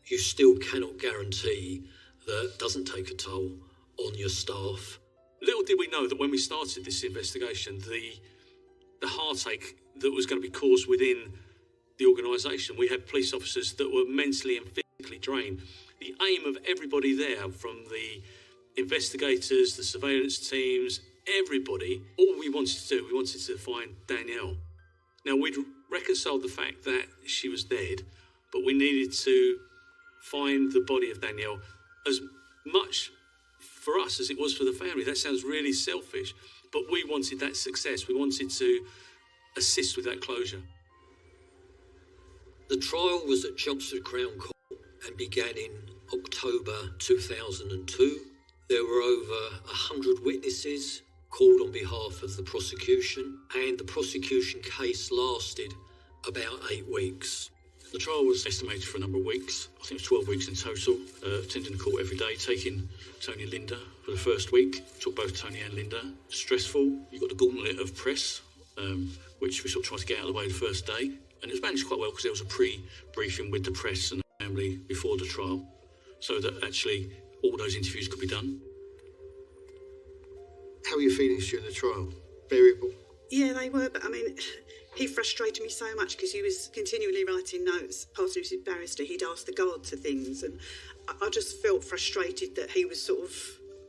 you still cannot guarantee that it doesn't take a toll on your staff. Little did we know that when we started this investigation, the heartache that was going to be caused within the organisation. We had police officers that were mentally and physically drained. The aim of everybody there, from the investigators, the surveillance teams, everybody, all we wanted to do, we wanted to find Danelle. Now, we'd reconciled the fact that she was dead, but we needed to find the body of Danelle as much for us as it was for the family. That sounds really selfish, but we wanted that success. We wanted to assist with that closure. The trial was at Chelmsford Crown Court and began in October 2002. There were over 100 witnesses called on behalf of the prosecution, and the prosecution case lasted about 8 weeks. The trial was estimated for a number of weeks. I think it was 12 weeks in total, attending the court every day, taking Tony and Linda for the first week. Took both Tony and Linda. Stressful. You got the gauntlet of press, which we sort of tried to get out of the way the first day. And it was managed quite well because there was a pre-briefing with the press and the family before the trial, so that actually all those interviews could be done. How were your feelings during the trial? Variable? Yeah, they were, but I mean, he frustrated me so much because he was continually writing notes. Past his barrister, he'd ask the guards for things, and I just felt frustrated that he was sort of,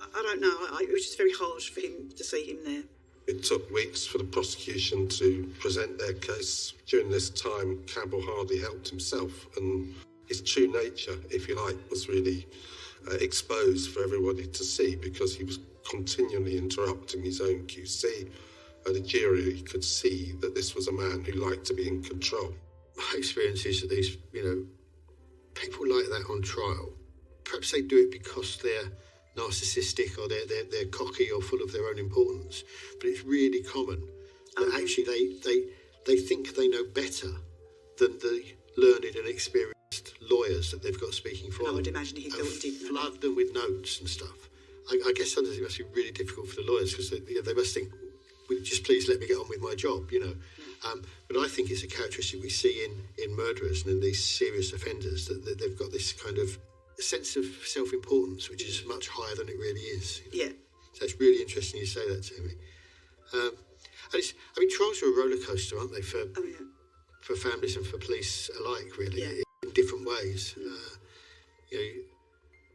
I don't know, it was just very hard for him to see him there. It took weeks for the prosecution to present their case. During this time, Campbell hardly helped himself, and his true nature, if you like, was really exposed for everybody to see because he was continually interrupting his own QC. The jury could see that this was a man who liked to be in control. My experience is that these, people like that on trial, perhaps they do it because they're narcissistic or they're cocky or full of their own importance. But it's really common that actually they think they know better than the learned and experienced lawyers that they've got speaking for them. I would imagine he thought he did. Flood them with notes and stuff. I guess sometimes it must be really difficult for the lawyers because they must think, "Will you just please let me get on with my job," But I think it's a characteristic we see in murderers and in these serious offenders that they've got this kind of sense of self-importance, which is much higher than it really is. Yeah. So it's really interesting you say that to me. Trials are a roller coaster, aren't they, for families and for police alike, really, in different ways.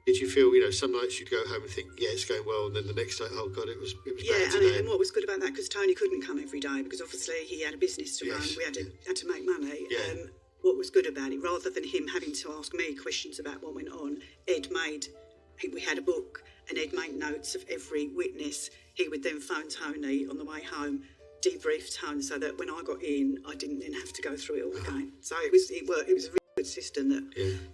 Did you feel, some nights you'd go home and think, yeah, it's going well, and then the next night, oh God, it was bad today. And what was good about that, because Tony couldn't come every day, because obviously he had a business to run, we had to make money. Yeah. What was good about it, rather than him having to ask me questions about what went on, we had a book, and Ed made notes of every witness. He would then phone Tony on the way home, debrief Tony, so that when I got in, I didn't then have to go through it all again. So it was a really good system that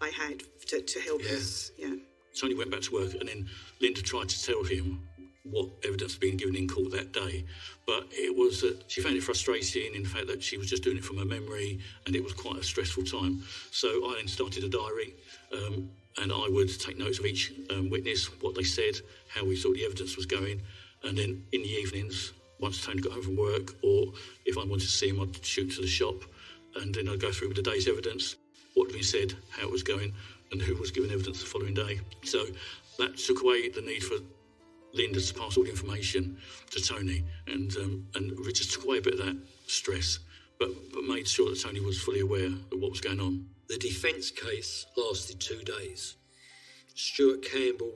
they had to help us. Yeah. Tony went back to work, and then Linda tried to tell him what evidence had been given in court that day. But it was that she found it frustrating in the fact that she was just doing it from her memory, and it was quite a stressful time. So I then started a diary, and I would take notes of each witness, what they said, how we thought the evidence was going. And then in the evenings, once Tony got home from work, or if I wanted to see him, I'd shoot to the shop, and then I'd go through with the day's evidence, what had been said, how it was going, and who was given evidence the following day. So that took away the need for Linda to pass all the information to Tony, and it just took away a bit of that stress, but made sure that Tony was fully aware of what was going on. The defence case lasted 2 days. Stuart Campbell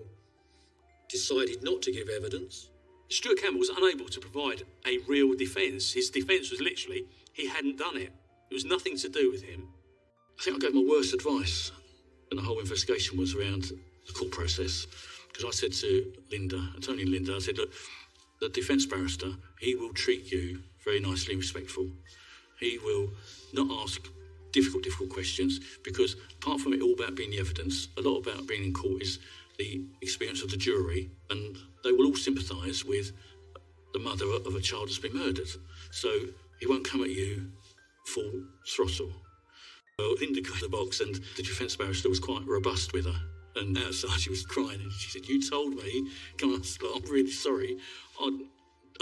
decided not to give evidence. Stuart Campbell was unable to provide a real defence. His defence was literally, he hadn't done it. It was nothing to do with him. I think I gave my worst advice, and the whole investigation was around the court process. Because I said to Linda, Tony and Linda, I said, look, the defence barrister, he will treat you very nicely and respectful. He will not ask difficult questions, because apart from it all about being the evidence, a lot about being in court is the experience of the jury, and they will all sympathise with the mother of a child that's been murdered. So he won't come at you full throttle. Well, Linda got the box, and the defence barrister was quite robust with her. And outside she was crying, and she said, "You told me, come on, I'm really sorry. I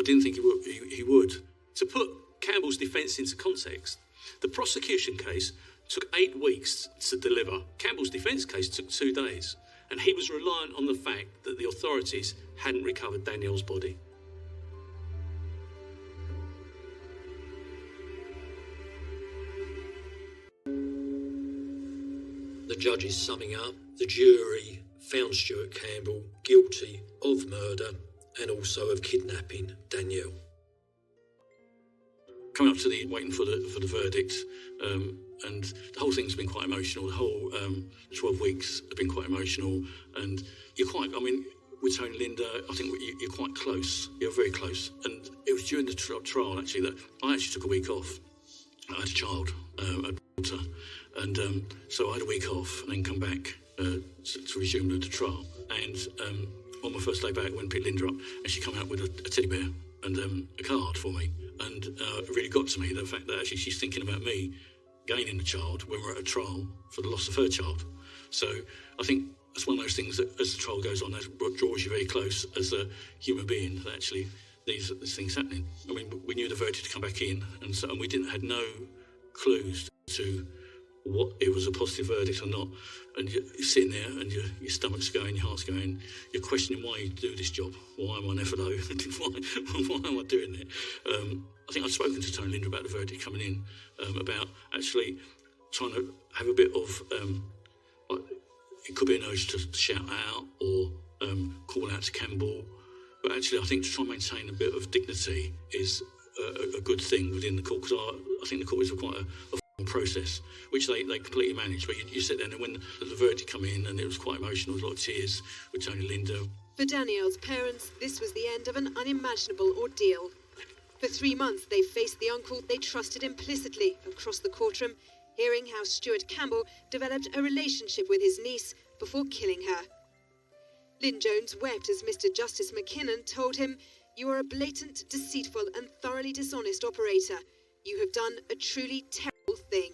didn't think he would." To put Campbell's defence into context, the prosecution case took 8 weeks to deliver. Campbell's defence case took 2 days, and he was reliant on the fact that the authorities hadn't recovered Danelle's body. The judges summing up, the jury found Stuart Campbell guilty of murder and also of kidnapping Danelle. Coming up to waiting for the verdict, and the whole thing's been quite emotional. The whole 12 weeks have been quite emotional, and with Tony and Linda, I think you're quite close. You're very close. And it was during the trial, actually, that I actually took a week off. I had a child, a daughter, and so I had a week off and then come back to resume the trial. And on my first day back, when I picked Linda up, and she came out with a teddy bear and a card for me. And it really got to me, the fact that actually she's thinking about me gaining a child when we're at a trial for the loss of her child. So I think that's one of those things that as the trial goes on, that draws you very close as a human being, that actually these things happening. I mean, we knew the verdict to come back in, and we had no clues to what it was a positive verdict or not. And you're sitting there and your stomach's going, your heart's going, you're questioning why you do this job. Why am I an FLO? why am I doing it? I think I've spoken to Tony Linder about the verdict coming in, about actually trying to have a bit of, it could be an urge to shout out or call out to Campbell. But actually I think to try and maintain a bit of dignity is a good thing within the court, because I think the court is quite a process, which they completely manage. But you sit there, and when the verdict come in, and it was quite emotional, there was a lot of tears with Tony Linder. For Danelle's parents, this was the end of an unimaginable ordeal. For 3 months, they faced the uncle they trusted implicitly across the courtroom, hearing how Stuart Campbell developed a relationship with his niece before killing her. Lynn Jones wept as Mr. Justice McKinnon told him, "You are a blatant, deceitful and thoroughly dishonest operator. You have done a truly terrible thing."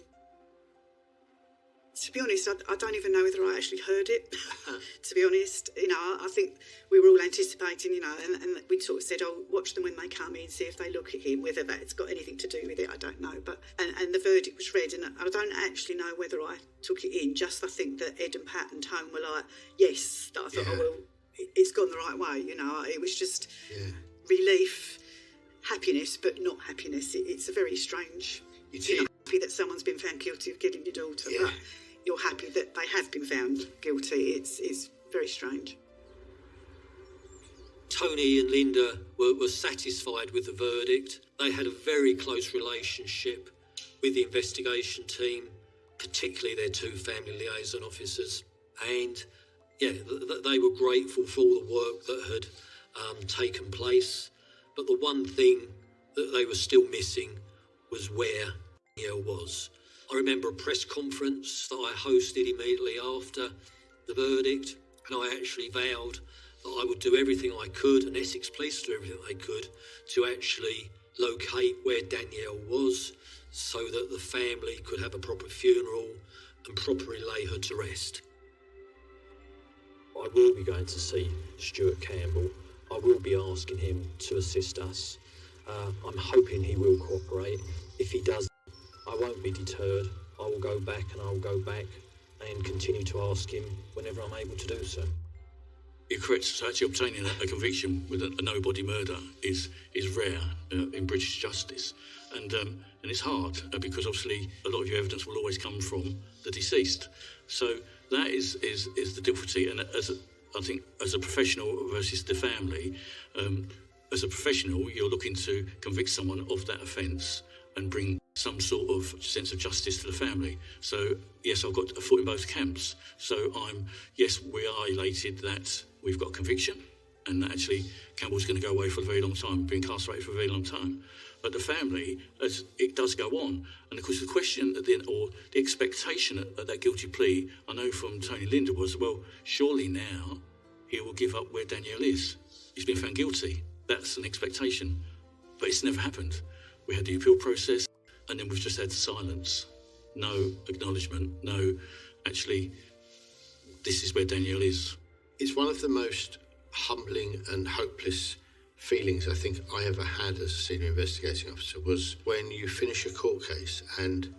To be honest, I don't even know whether I actually heard it, to be honest. I think we were all anticipating, and we sort of said, watch them when they come in, see if they look at him, whether that's got anything to do with it, I don't know. But and the verdict was read, and I don't actually know whether I took it in, just I think that Ed and Pat and Tone were like, yes, that I thought, it's gone the right way, It was just relief, happiness, but not happiness. It's a very strange... You're not happy that someone's been found guilty of killing your daughter, but you're happy that they have been found guilty. It's very strange. Tony and Linda were satisfied with the verdict. They had a very close relationship with the investigation team, particularly their 2 family liaison officers. And, they were grateful for all the work that had taken place. But the one thing that they were still missing was where Danelle was. I remember a press conference that I hosted immediately after the verdict, and I actually vowed that I would do everything I could, and Essex Police do everything they could, to actually locate where Danelle was so that the family could have a proper funeral and properly lay her to rest. I will be going to see Stuart Campbell. I will be asking him to assist us. I'm hoping he will cooperate. If he does, I won't be deterred. I will go back and continue to ask him whenever I'm able to do so. You're correct. So actually obtaining a conviction with a no-body murder is rare in British justice. And it's hard because obviously a lot of your evidence will always come from the deceased. So that is the difficulty. And I think as a professional versus the family, as a professional, you're looking to convict someone of that offence and bring some sort of sense of justice to the family. So, yes, I've got a foot in both camps. So we are elated that we've got a conviction and that actually Campbell's going to go away for a very long time, be incarcerated for a very long time. But the family, as it does go on, and of course the question at the end, or the expectation at that guilty plea, I know from Tony Linder was, well, surely now he will give up where Danelle is. He's been found guilty. That's an expectation. But it's never happened. We had the appeal process, and then we've just had silence. No acknowledgement, no, actually, this is where Danelle is. It's one of the most humbling and hopeless feelings I think I ever had as a senior investigating officer was when you finish a court case and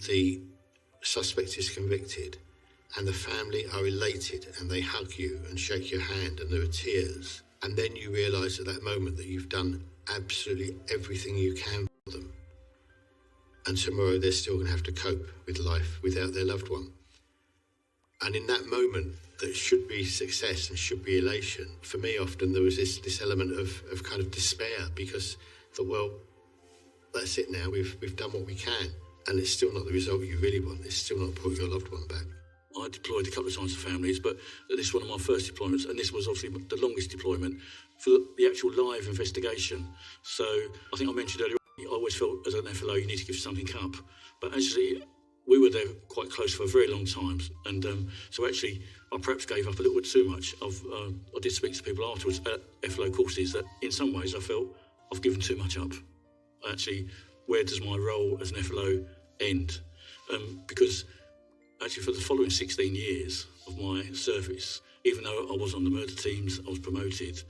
the suspect is convicted and the family are elated and they hug you and shake your hand and there are tears, and then you realise at that moment that you've done absolutely everything you can for them, and tomorrow they're still going to have to cope with life without their loved one. And in that moment that should be success and should be elation, for me often there was this element of kind of despair, because I thought, well, that's it now, we've done what we can, and it's still not the result you really want. It's still not put your loved one back. I deployed a couple of times to families, but this was one of my first deployments, and this was obviously the longest deployment for the actual live investigation. So I think I mentioned earlier, I always felt as an FLO you need to give something up. But actually, we were there quite close for a very long time, and so actually I perhaps gave up a little bit too much. I did speak to people afterwards at FLO courses that in some ways I felt I've given too much up. Actually, where does my role as an FLO end. Because actually for the following 16 years of my service, even though I was on the murder teams, I was promoted,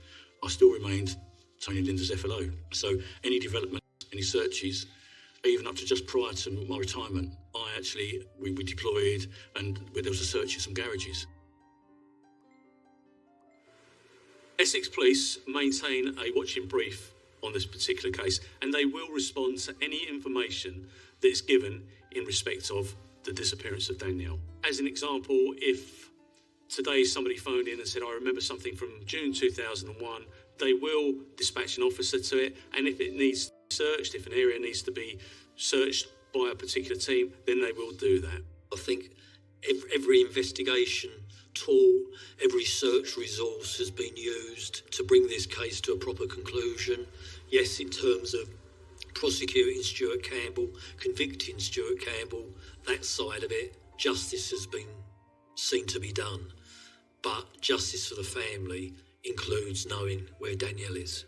I still remained Tony and Linda's FLO. So any development, any searches, even up to just prior to my retirement, we deployed, and there was a search in some garages. Essex Police maintain a watching brief on this particular case, and they will respond to any information that is given in respect of the disappearance of Danelle. As an example, if today somebody phoned in and said, I remember something from June 2001, they will dispatch an officer to it, and if it needs to be searched, if an area needs to be searched by a particular team, then they will do that. I think every investigation tool, every search resource has been used to bring this case to a proper conclusion. Yes, in terms of prosecuting Stuart Campbell, convicting Stuart Campbell, that side of it, justice has been seen to be done. But justice for the family includes knowing where Danelle is.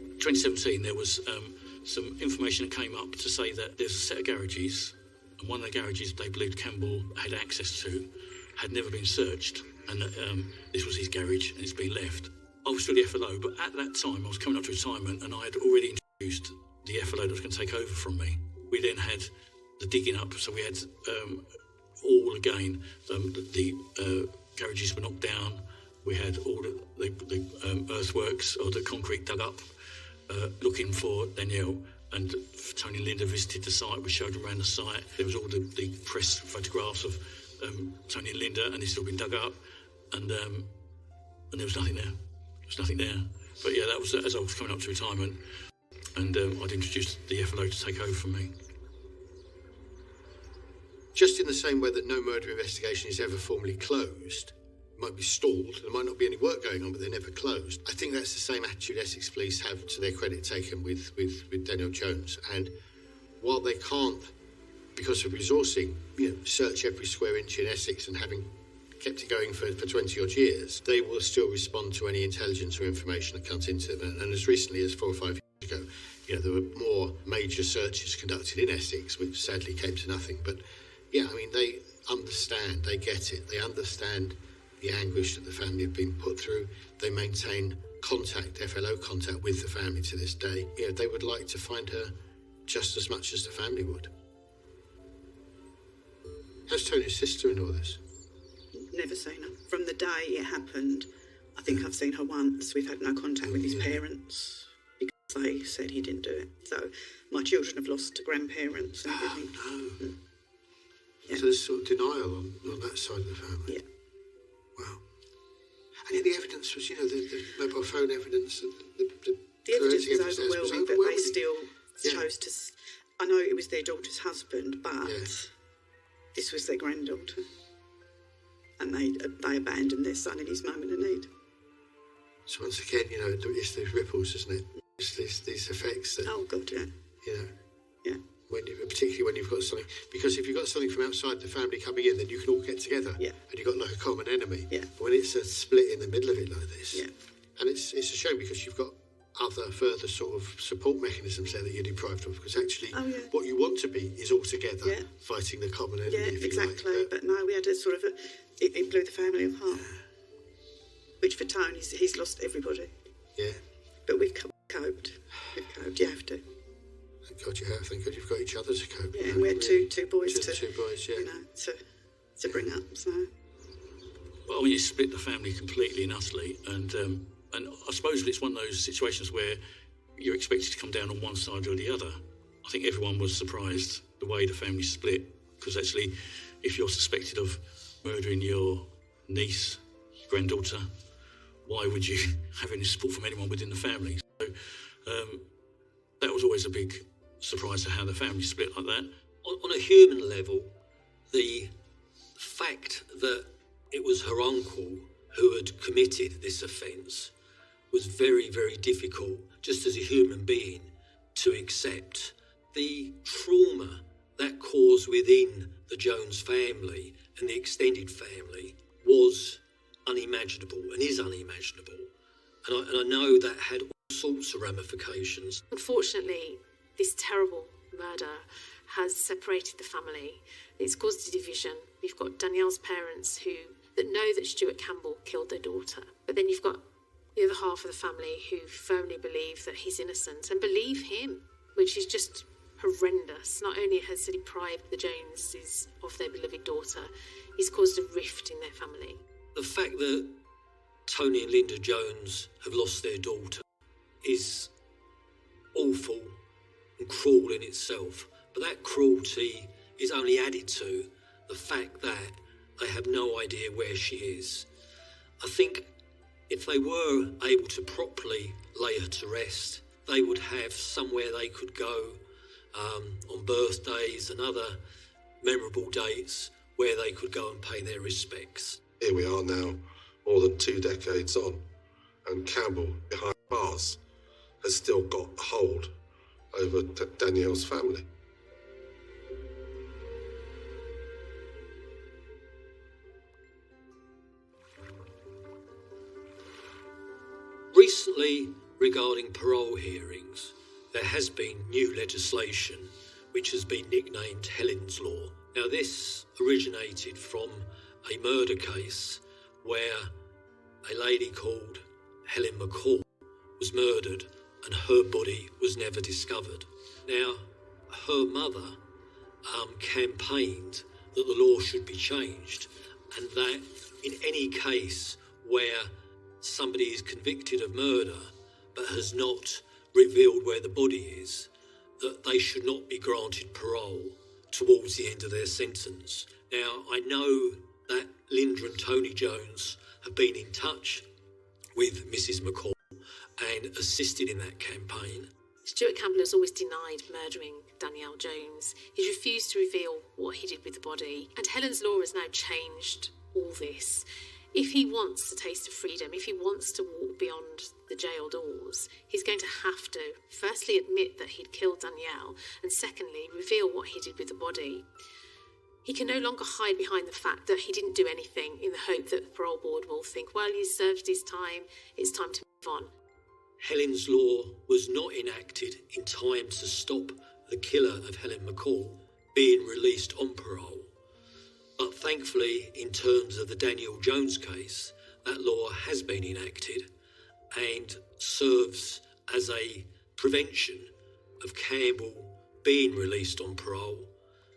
In 2017, there was some information that came up to say that there's a set of garages, and one of the garages they believed Campbell had access to had never been searched, and this was his garage and it's been left. I was still the FLO, but at that time I was coming up to retirement and I had already introduced the FLO that was going to take over from me. We then had the digging up, so we had all again, the garages were knocked down, we had all the earthworks or the concrete dug up, looking for Danelle, and Tony and Linda visited the site. We showed them around the site. There was all the press photographs of Tony and Linda, and it's still been dug up, and there was nothing there. There was nothing there. But yeah, that was as I was coming up to retirement, and I'd introduced the FLO to take over from me. Just in the same way that no murder investigation is ever formally closed, might be stalled, there might not be any work going on, but they're never closed. I think that's the same attitude Essex Police have to their credit taken with Danelle Jones. And while they can't, because of resourcing, search every square inch in Essex, and having kept it going for 20 odd years, they will still respond to any intelligence or information that comes into them. And as recently as 4 or 5 years ago, there were more major searches conducted in Essex, which sadly came to nothing. But yeah, I mean, they understand, they get it, they understand the anguish that the family have been put through. They maintain contact, FLO contact, with the family to this day. They would like to find her just as much as the family would. How's Tony's sister in all this? Never seen her. From the day it happened, I think I've seen her once. We've had no contact with his parents because they said he didn't do it. So my children have lost grandparents and everything. No. So there's sort of denial on that side of the family. Yeah. Wow. And yet the evidence was, the mobile phone evidence. The evidence was overwhelming, but they still chose to. I know it was their daughter's husband, but this was their granddaughter, and they abandoned their son in his moment of need. So once again, it's these ripples, isn't it? It's these effects that. Oh God, yeah. Yeah. Particularly when you've got something, because if you've got something from outside the family coming in, then you can all get together. Yeah. And you've got like a common enemy. Yeah. But when it's a split in the middle of it like this. Yeah. And it's a shame because you've got other further sort of support mechanisms there that you're deprived of, because actually what you want to be is all together fighting the common enemy. Yeah, exactly. But no, we had a sort of it blew the family apart. Which for Tony, he's lost everybody. Yeah. But we've coped. We've coped. You have to. Thank God you have. Thank God you've got each other to cope. Yeah, and we had two boys two boys, to bring up. So. Well, when you split the family completely and utterly, and I suppose it's one of those situations where you're expected to come down on one side or the other. I think everyone was surprised the way the family split, because actually, if you're suspected of murdering your niece, your granddaughter, why would you have any support from anyone within the family? So that was always a big surprise to how the family split like that. On a human level, the fact that it was her uncle who had committed this offence was very, very difficult, just as a human being, to accept. The trauma that cause within the Jones family and the extended family was unimaginable and is unimaginable. And I know that had all sorts of ramifications. Unfortunately, this terrible murder has separated the family. It's caused a division. We've got Danielle's parents that know that Stuart Campbell killed their daughter. But then you've got the other half of the family who firmly believe that he's innocent and believe him, which is just horrendous. Not only has he deprived the Joneses of their beloved daughter, he's caused a rift in their family. The fact that Tony and Linda Jones have lost their daughter is awful and cruel in itself. But that cruelty is only added to the fact that they have no idea where she is. I think if they were able to properly lay her to rest, they would have somewhere they could go on birthdays and other memorable dates where they could go and pay their respects. Here we are now, more than 2 decades on, and Campbell, behind bars, has still got a hold over Danielle's family. Recently, regarding parole hearings, there has been new legislation which has been nicknamed Helen's Law. Now, this originated from a murder case where a lady called Helen McCall was murdered and her body was never discovered. Now, her mother campaigned that the law should be changed and that in any case where somebody is convicted of murder but has not revealed where the body is, that they should not be granted parole towards the end of their sentence. Now, I know that Linda and Tony Jones have been in touch with Mrs. McCall and assisted in that campaign. Stuart Campbell has always denied murdering Danielle Jones. He's refused to reveal what he did with the body. And Helen's Law has now changed all this. If he wants to taste of freedom, if he wants to walk beyond the jail doors, he's going to have to firstly admit that he'd killed Danelle and secondly reveal what he did with the body. He can no longer hide behind the fact that he didn't do anything in the hope that the parole board will think, well, he's served his time, it's time to move on. Helen's Law was not enacted in time to stop the killer of Helen McCall being released on parole. But thankfully, in terms of the Danielle Jones case, that law has been enacted and serves as a prevention of Campbell being released on parole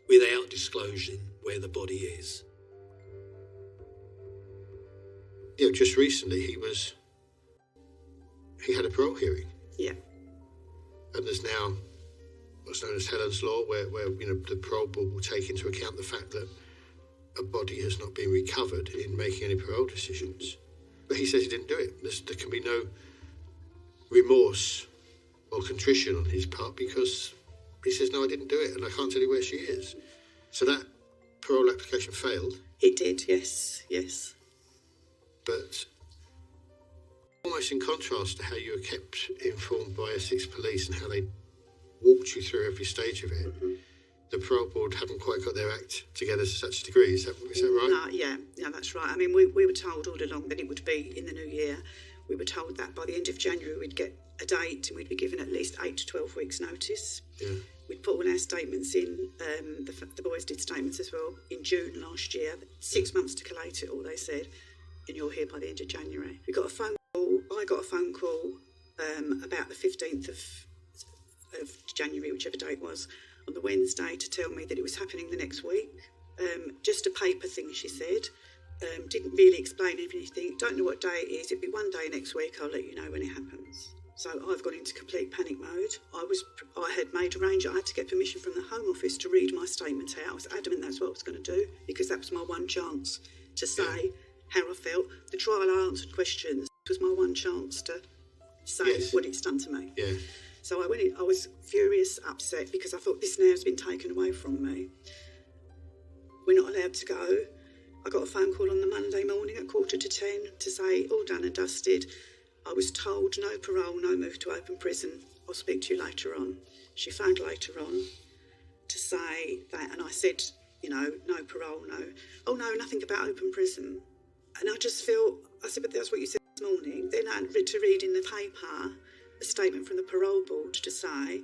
without disclosing where the body is. Yeah, just recently he had a parole hearing. Yeah. And there's now what's known as Helen's Law, where the parole board will take into account the fact that a body has not been recovered in making any parole decisions. But he says he didn't do it. There can be no remorse or contrition on his part because he says, no, I didn't do it and I can't tell you where she is. So that parole application failed. It did, yes. But almost in contrast to how you were kept informed by Essex Police and how they walked you through every stage of it, the parole board haven't quite got their act together to such a degree. Is that right? Yeah, that's right. I mean, we were told all along that it would be in the new year. We were told that by the end of January we'd get a date and we'd be given at least 8 to 12 weeks' notice. Yeah. We'd put all our statements in. The boys did statements as well in June last year. 6 months to collate it all, they said, and you're here by the end of January. We got a phone call. I got a phone call about the 15th of January, whichever day it was, on the Wednesday to tell me that it was happening the next week. Just a paper thing, she said. Didn't really explain anything. Don't know what day it is. It'll be one day next week. I'll let you know when it happens. So I've gone into complete panic mode. I had made arrangements. I had to get permission from the Home Office to read my statement out. I was adamant that's what I was going to do because that was my one chance to say how I felt. The trial I answered questions. It was my one chance to say what it's done to me. Yeah. So I went in, I was furious, upset, because I thought this now has been taken away from me. We're not allowed to go. I got a phone call on the Monday morning at 9:45 to say, all done and dusted. I was told no parole, no move to open prison. I'll speak to you later on. She phoned later on to say that, and I said, no parole, no. Oh no, nothing about open prison. And I just feel, I said, but that's what you said this morning. Then I had to read in the paper a statement from the parole board to say,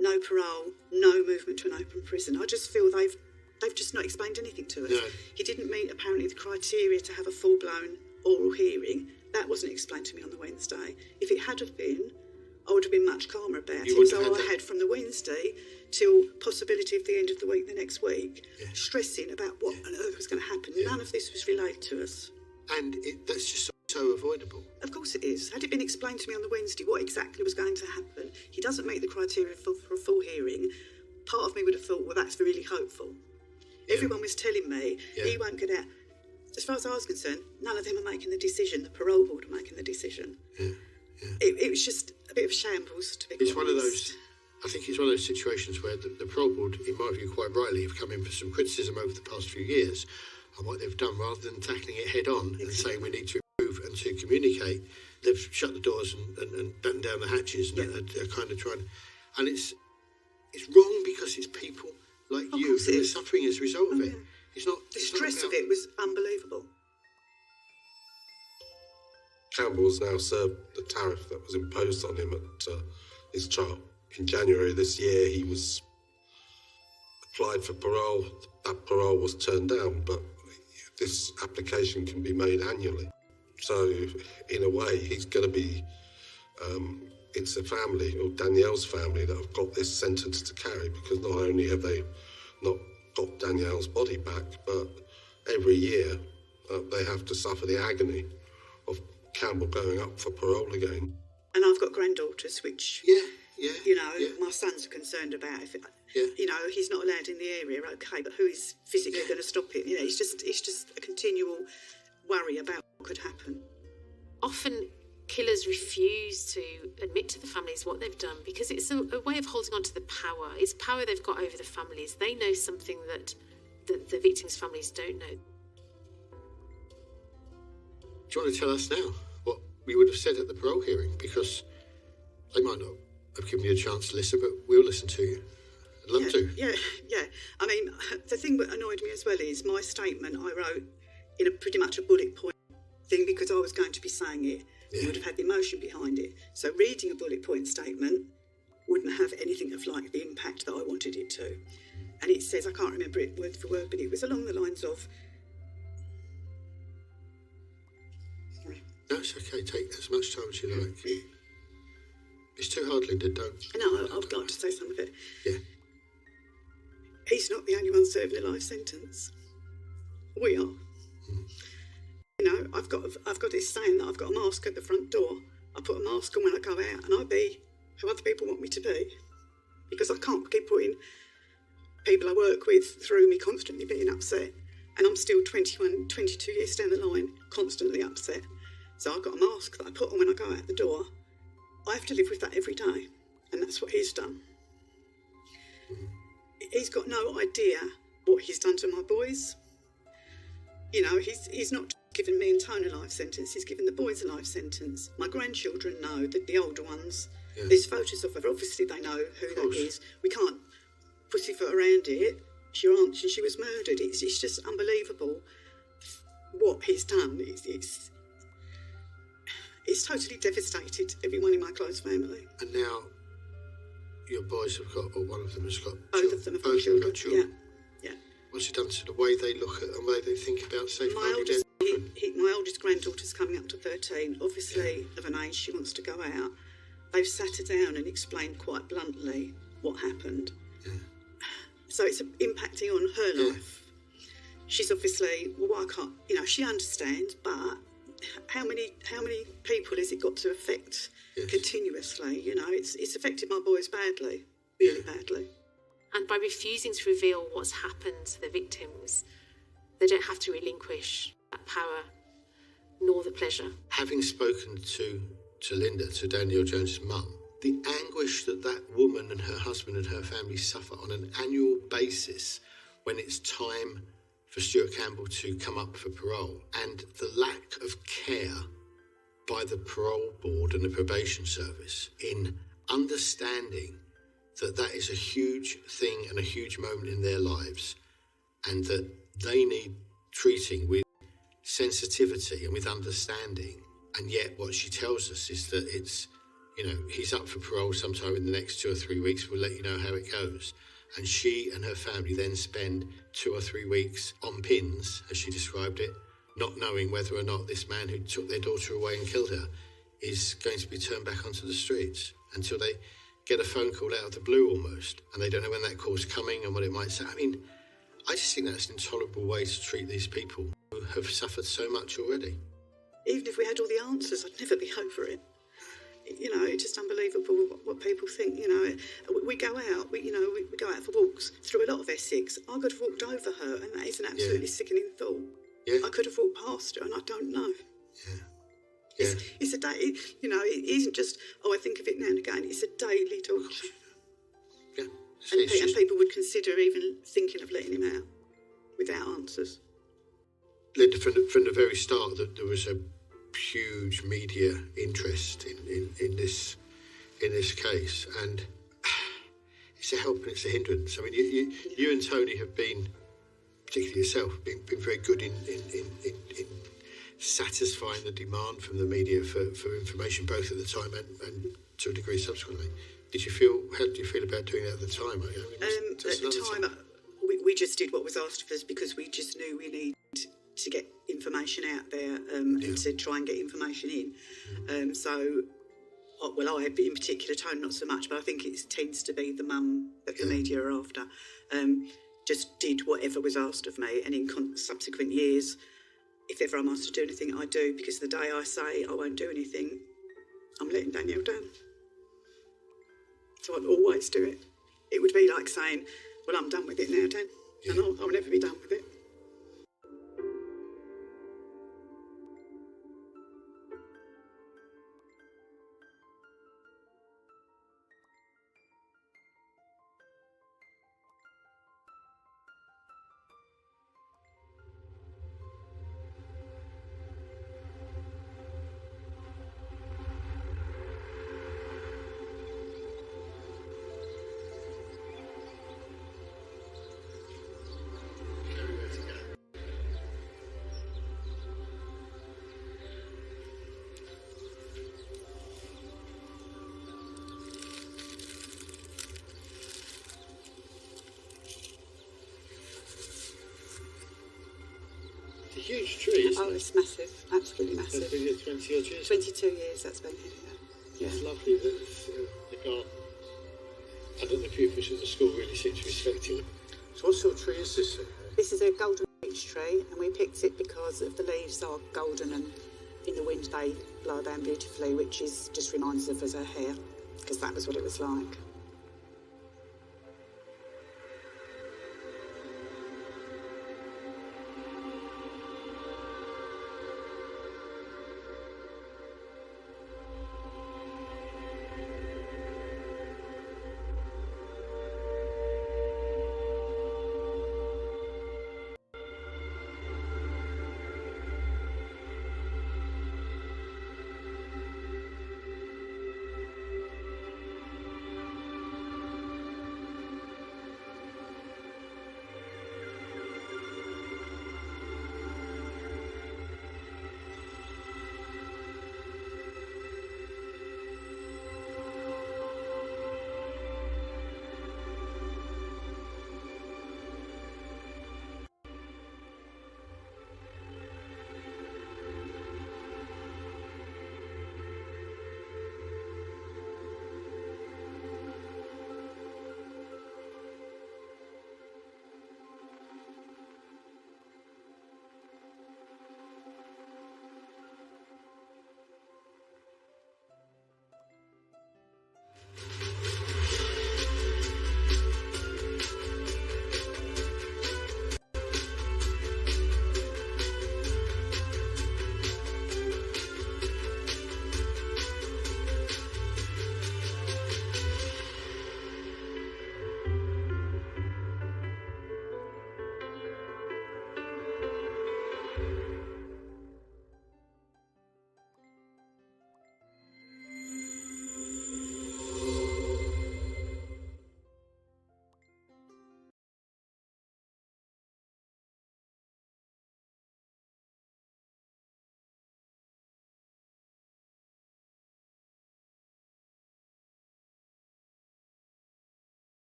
no parole, no movement to an open prison. I just feel they've just not explained anything to us. No. He didn't meet, apparently, the criteria to have a full-blown oral hearing. That wasn't explained to me on the Wednesday. If it had have been, I would have been much calmer about it. So I had from the Wednesday till possibility of the end of the week, the next week, stressing about what on earth was going to happen. None of this was relayed to us. And that's just so avoidable. Of course it is. Had it been explained to me on the Wednesday what exactly was going to happen, he doesn't meet the criteria for a full hearing, part of me would have thought, well, that's really hopeful. Everyone was telling me he won't get out. As far as I was concerned, none of them are making the decision. The parole board are making the decision. It was just a bit of shambles, to be honest. It's one of those, I think it's one of those situations where the parole board, in my view, quite rightly, have come in for some criticism over the past few years on what they've done, rather than tackling it head on and saying we need to improve and to communicate. They've shut the doors and battened down the hatches and are kind of trying. And it's wrong because it's people like you who are suffering as a result of it. It's not. The stress of it was unbelievable. Campbell's now served the tariff that was imposed on him at his trial. In January this year, he was applied for parole. That parole was turned down, but this application can be made annually. So, in a way, he's going to be... it's the family, or Danielle's family, that have got this sentence to carry, because not only have they not got Danielle's body back, but every year they have to suffer the agony of Campbell going up for parole again. And I've got granddaughters, which, my sons are concerned about. If he's not allowed in the area, okay, but who is physically going to stop it? It's just a continual worry about what could happen. Often killers refuse to admit to the families what they've done because it's a way of holding on to the power. It's power they've got over the families. They know something that the victims' families don't know. Do you want to tell us now what we would have said at the parole hearing? Because they might not have given you a chance to listen, but we'll listen to you. I'd love to. Yeah. I mean, the thing that annoyed me as well is my statement I wrote in a pretty much a bullet point thing because I was going to be saying it. You would have had the emotion behind it. So reading a bullet point statement wouldn't have anything of like the impact that I wanted it to. And it says, I can't remember it word for word, but it was along the lines of... No, it's okay. Take as much time as you like. It's too hard, Linda. Don't. No, I'd like to say some of it. Yeah. He's not the only one serving a life sentence. We are. I've got this saying that I've got a mask at the front door. I put a mask on when I go out, and I be who other people want me to be, because I can't keep putting people I work with through me constantly being upset, and I'm still 21, 22 years down the line, constantly upset. So I've got a mask that I put on when I go out the door. I have to live with that every day, and that's what he's done. He's got no idea what he's done to my boys. He's not given me and Tony a life sentence, he's given the boys a life sentence. My grandchildren know, that the older ones, there's photos of her, obviously they know who that is. We can't pussyfoot around it. She was murdered. It's just unbelievable what he's done. It's totally devastated everyone in my close family. And now your boys have got, or one of them has got... Both of them have got children. Yeah. What's it done to the way they look at and the way they think about safeguarding their children? My oldest granddaughter's coming up to 13, obviously of an age she wants to go out. They've sat her down and explained quite bluntly what happened. Yeah. So it's impacting on her life. She's obviously, why can't, she understands, but how many people has it got to affect continuously? It's affected my boys badly, really badly. And by refusing to reveal what's happened to the victims, they don't have to relinquish that power nor the pleasure. Having spoken to Linda, to Danielle Jones's mum, the anguish that woman and her husband and her family suffer on an annual basis when it's time for Stuart Campbell to come up for parole, and the lack of care by the parole board and the probation service in understanding that is a huge thing and a huge moment in their lives, and that they need treating with sensitivity and with understanding. And yet what she tells us is that it's, he's up for parole sometime in the next 2 or 3 weeks. We'll let you know how it goes. And she and her family then spend 2 or 3 weeks on pins, as she described it, not knowing whether or not this man who took their daughter away and killed her is going to be turned back onto the streets, until they get a phone call out of the blue almost, and they don't know when that call's coming and what it might say. I mean, I just think that's an intolerable way to treat these people who have suffered so much already. Even if we had all the answers, I'd never be over it. It's just unbelievable what people think. We go out, we go out for walks through a lot of Essex. I could have walked over her, and that is an absolutely sickening thought. Yeah. I could have walked past her, and I don't know. Yeah. It's a day. It isn't just, I think of it now and again. It's a daily torture. Yeah. And people would consider even thinking of letting him out without answers. Linda, from the very start, that there was a huge media interest in this case, and it's a help and it's a hindrance. I mean, you and Tony have been, particularly yourself, been very good in satisfying the demand from the media for information, both at the time and to a degree subsequently. How did you feel about doing that at the time? At the time, we just did what was asked of us, because we just knew we needed to get information out there and to try and get information in. I in particular, Tony not so much, but I think it tends to be the mum that the media are after. Just did whatever was asked of me, and in subsequent years, if ever I'm asked to do anything, I do, because the day I say I won't do anything, I'm letting Danelle down. So I'd always do it. It would be like saying, well, I'm done with it now, Dan, and I'll never be done with it. Huge tree, isn't it? It's massive, absolutely massive. That's been here 20 odd years. 22 years that's been here. Yeah. It's lovely that the garden and that the pupils at the school really seem to respect it. So what sort of tree is this? This is a golden beech tree, and we picked it because of the leaves are golden, and in the wind they blow down beautifully, which just reminds us of her hair, because that was what it was like.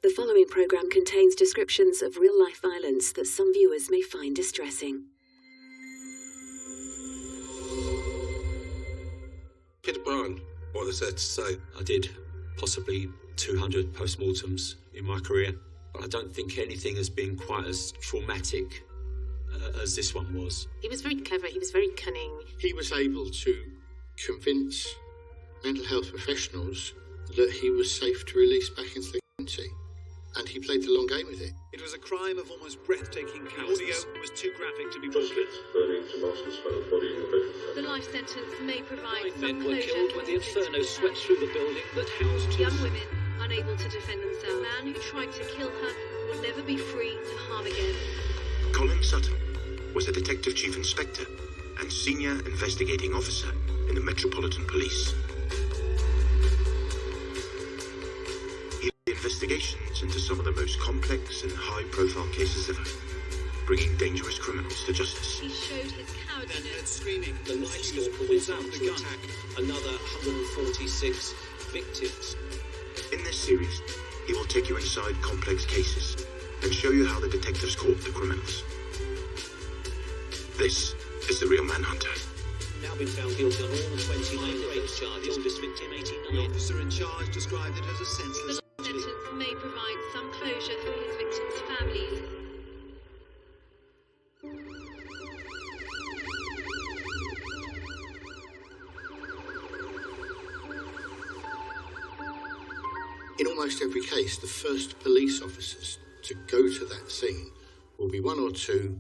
The following programme contains descriptions of real-life violence that some viewers may find distressing. Peter Bryan, what is there to say? I did possibly 200 post-mortems in my career, but I don't think anything has been quite as traumatic as this one was. He was very clever, he was very cunning. He was able to convince mental health professionals that he was safe to release back into the community, and he played the long game with it. It was a crime of almost breathtaking cowardice. Audio was too graphic to be broadcast. The life sentence may provide some men were closure killed when the inferno swept through the building that housed young women unable to defend themselves. The man who tried to kill her will never be free to harm again. Colin Sutton was a Detective Chief Inspector and Senior Investigating Officer in the Metropolitan Police. He led investigations into some of the most complex and high-profile cases ever, bringing dangerous criminals to justice. He showed his cowardliness. Screaming, the Night Stalker was out to attack another 146 victims. In this series, he will take you inside complex cases and show you how the detectives caught the criminals. This is The Real Manhunter. Now been found guilty on all 29 rape charges. Oldest victim, 89. The officer in charge described it as a senseless... The life sentence may provide some closure for his victims' families. In almost every case, the first police officers to go to that scene will be one or two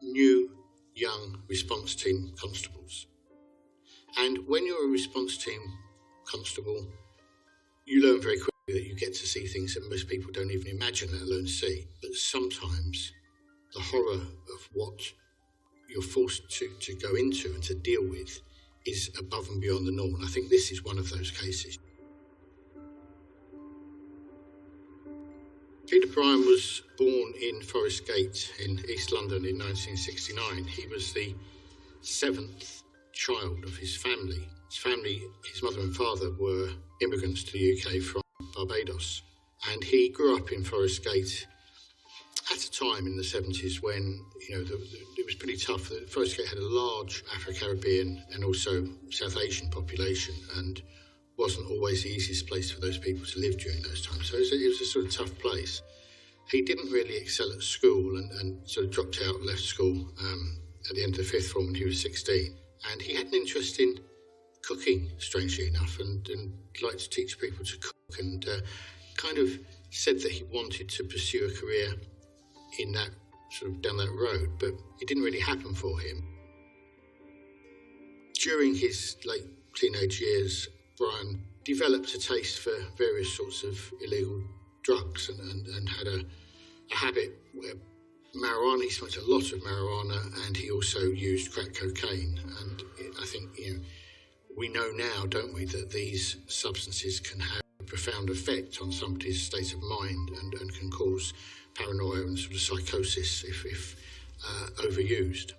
new, young response team constables. And when you're a response team constable, you learn very quickly that you get to see things that most people don't even imagine, let alone see. But sometimes the horror of what you're forced to go into and to deal with is above and beyond the norm. And I think this is one of those cases. Peter Bryan was born in Forest Gate in East London in 1969. He was the seventh child of his family. His mother and father were immigrants to the UK from Barbados. And he grew up in Forest Gate at a time in the 70s when, it was pretty tough. Forest Gate had a large Afro-Caribbean and also South Asian population, and wasn't always the easiest place for those people to live during those times. So it was a sort of tough place. He didn't really excel at school and sort of dropped out and left school at the end of the fifth form when he was 16. And he had an interest in cooking, strangely enough, and liked to teach people to cook, and kind of said that he wanted to pursue a career in that sort of down that road, but it didn't really happen for him. During his late teenage years, Bryan developed a taste for various sorts of illegal drugs and had a habit where marijuana, he smoked a lot of marijuana, and he also used crack cocaine. And I think, we know now, don't we, that these substances can have a profound effect on somebody's state of mind and can cause paranoia and sort of psychosis if overused.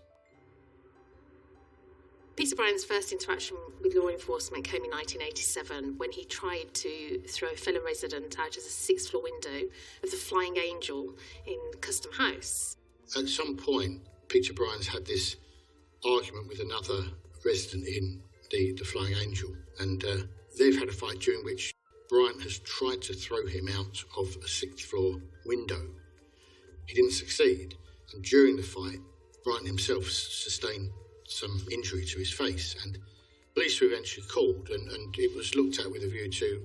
Peter Bryan's first interaction with law enforcement came in 1987 when he tried to throw a fellow resident out of the sixth-floor window of the Flying Angel in Custom House. At some point, Peter Bryan's had this argument with another resident in the Flying Angel, and they've had a fight during which Bryan has tried to throw him out of a sixth-floor window. He didn't succeed, and during the fight, Bryan himself sustained some injury to his face, and police were eventually called, and it was looked at with a view to,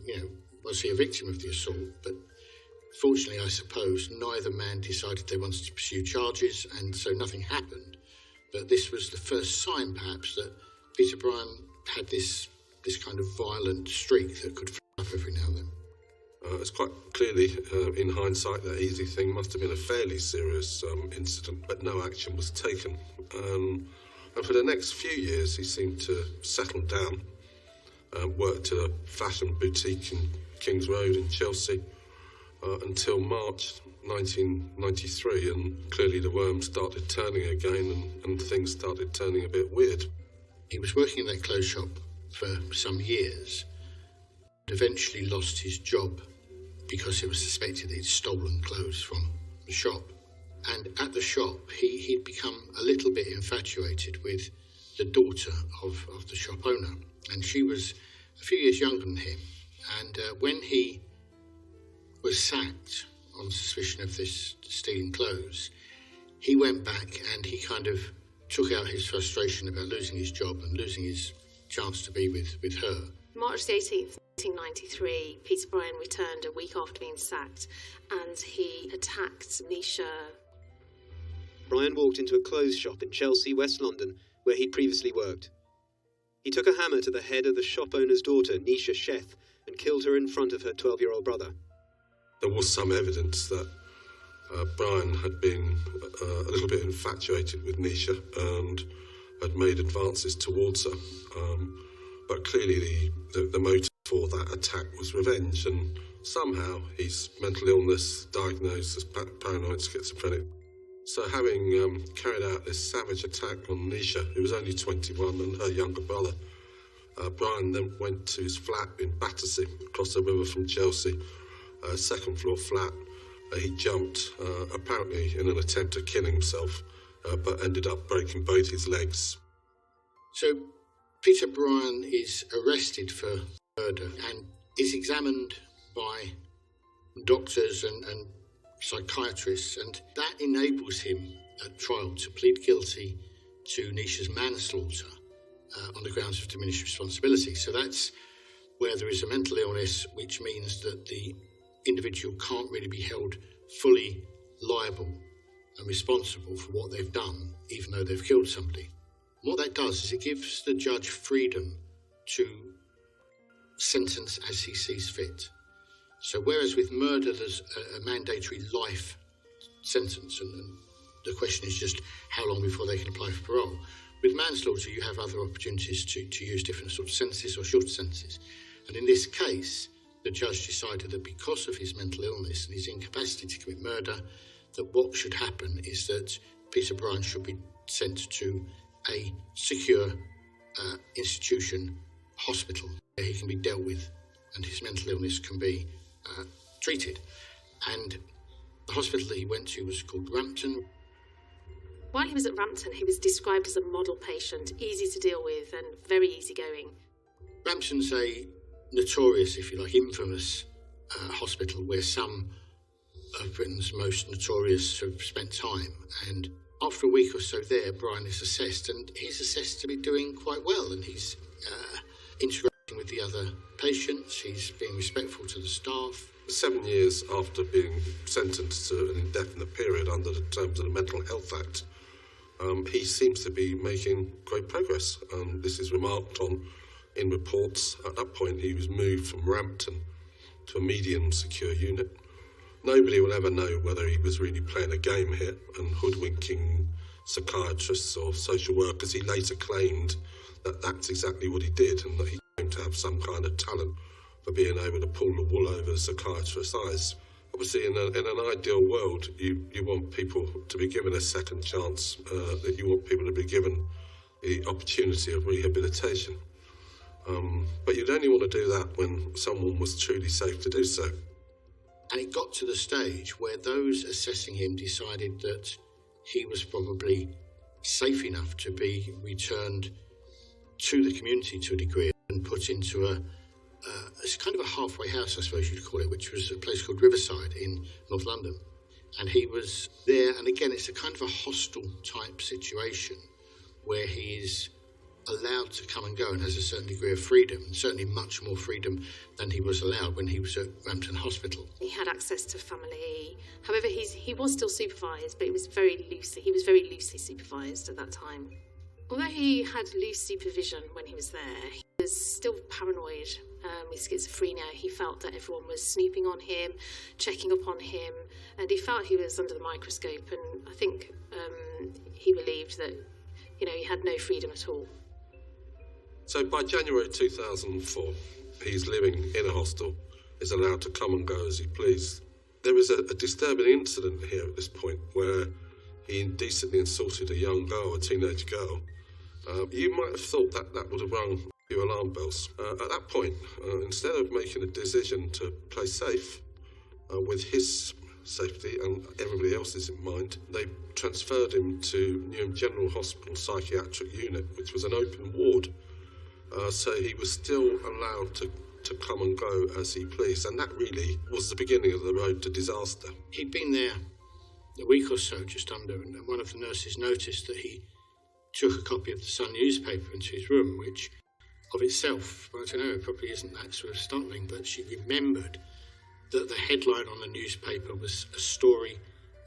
was he a victim of the assault? But fortunately, I suppose, neither man decided they wanted to pursue charges, and so nothing happened. But this was the first sign, perhaps, that Peter Bryan had this kind of violent streak that could flare up every now and then. It's quite clearly, in hindsight, that easy thing must have been a fairly serious incident, but no action was taken. And for the next few years, he seemed to settle down, worked at a fashion boutique in Kings Road in Chelsea until March 1993, and clearly the worm started turning again and things started turning a bit weird. He was working in that clothes shop for some years, and eventually lost his job because it was suspected that he'd stolen clothes from the shop. And at the shop, he'd become a little bit infatuated with the daughter of the shop owner. And she was a few years younger than him. And when he was sacked on suspicion of this stealing clothes, he went back and he kind of took out his frustration about losing his job and losing his chance to be with her. March the 18th, 1993, Peter Bryan returned a week after being sacked, and he attacked Nisha. Bryan walked into a clothes shop in Chelsea, West London, where he'd previously worked. He took a hammer to the head of the shop owner's daughter, Nisha Sheth, and killed her in front of her 12-year-old brother. There was some evidence that Bryan had been a little bit infatuated with Nisha and had made advances towards her. But clearly the motive for that attack was revenge, and somehow his mental illness diagnosed as paranoid schizophrenic. So having carried out this savage attack on Nisha, who was only 21, and her younger brother, Bryan then went to his flat in Battersea, across the river from Chelsea, a second-floor flat. He jumped, apparently in an attempt at killing himself, but ended up breaking both his legs. So Peter Bryan is arrested for murder and is examined by doctors and psychiatrists, and that enables him at trial to plead guilty to Nisha's manslaughter on the grounds of diminished responsibility. So that's where there is a mental illness, which means that the individual can't really be held fully liable and responsible for what they've done, even though they've killed somebody. And what that does is it gives the judge freedom to sentence as he sees fit. So whereas with murder there's a mandatory life sentence, and the question is just how long before they can apply for parole, with manslaughter you have other opportunities to use different sorts of sentences or shorter sentences. And in this case, the judge decided that because of his mental illness and his incapacity to commit murder, that what should happen is that Peter Bryan should be sent to a secure institution, hospital, where he can be dealt with and his mental illness can be treated. And the hospital that he went to was called Rampton. While he was at Rampton, he was described as a model patient, easy to deal with and very easygoing. Rampton's a notorious, if you like, infamous hospital where some of Britain's most notorious have spent time. And after a week or so there, Bryan is assessed, and he's assessed to be doing quite well, and he's interacting with the other patients, he's being respectful to the staff. 7 years after being sentenced to an indefinite period under the terms of the Mental Health Act, he seems to be making great progress. This is remarked on in reports. At that point, he was moved from Rampton to a medium secure unit. Nobody will ever know whether he was really playing a game here and hoodwinking psychiatrists or social workers. He later claimed that that's exactly what he did, and that he claimed to have some kind of talent for being able to pull the wool over the psychiatrist's eyes. Obviously, in an ideal world, you want people to be given a second chance, that you want people to be given the opportunity of rehabilitation. But you'd only want to do that when someone was truly safe to do so. And it got to the stage where those assessing him decided that he was probably safe enough to be returned to the community to a degree and put into it's kind of a halfway house, I suppose you'd call it, which was a place called Riverside in North London. And he was there, and again, it's a kind of a hostel type situation where he is allowed to come and go and has a certain degree of freedom, and certainly much more freedom than he was allowed when he was at Rampton Hospital. He had access to family. However, he was still supervised, but he was very loosely supervised at that time. Although he had loose supervision when he was there, he was still paranoid with schizophrenia. He felt that everyone was snooping on him, checking up on him, and he felt he was under the microscope, and I think he believed that, he had no freedom at all. So by January 2004, he's living in a hostel, is allowed to come and go as he pleased. There was a disturbing incident here at this point where he indecently assaulted a young girl, a teenage girl. You might have thought that would have rung a few alarm bells. At that point, instead of making a decision to play safe, with his safety and everybody else's in mind, they transferred him to Newham General Hospital Psychiatric Unit, which was an open ward. So he was still allowed to come and go as he pleased, and that really was the beginning of the road to disaster. He'd been there a week or so, just under, and one of the nurses noticed that he took a copy of the Sun newspaper into his room, which of itself, I don't know, probably isn't that sort of startling, but she remembered that the headline on the newspaper was a story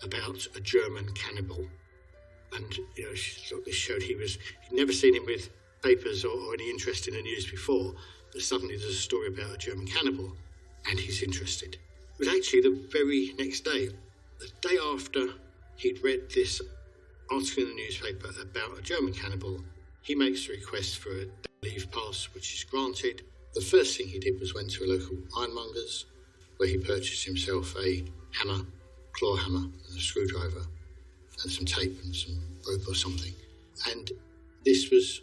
about a German cannibal. And, you know, she thought this showed he'd never seen him with papers or any interest in the news before, but suddenly there's a story about a German cannibal, and he's interested. It was actually the very next day, the day after he'd read this article in the newspaper about a German cannibal, he makes a request for a leave pass, which is granted. The first thing he did was went to a local ironmonger's, where he purchased himself a hammer, claw hammer, and a screwdriver, and some tape and some rope or something. And this was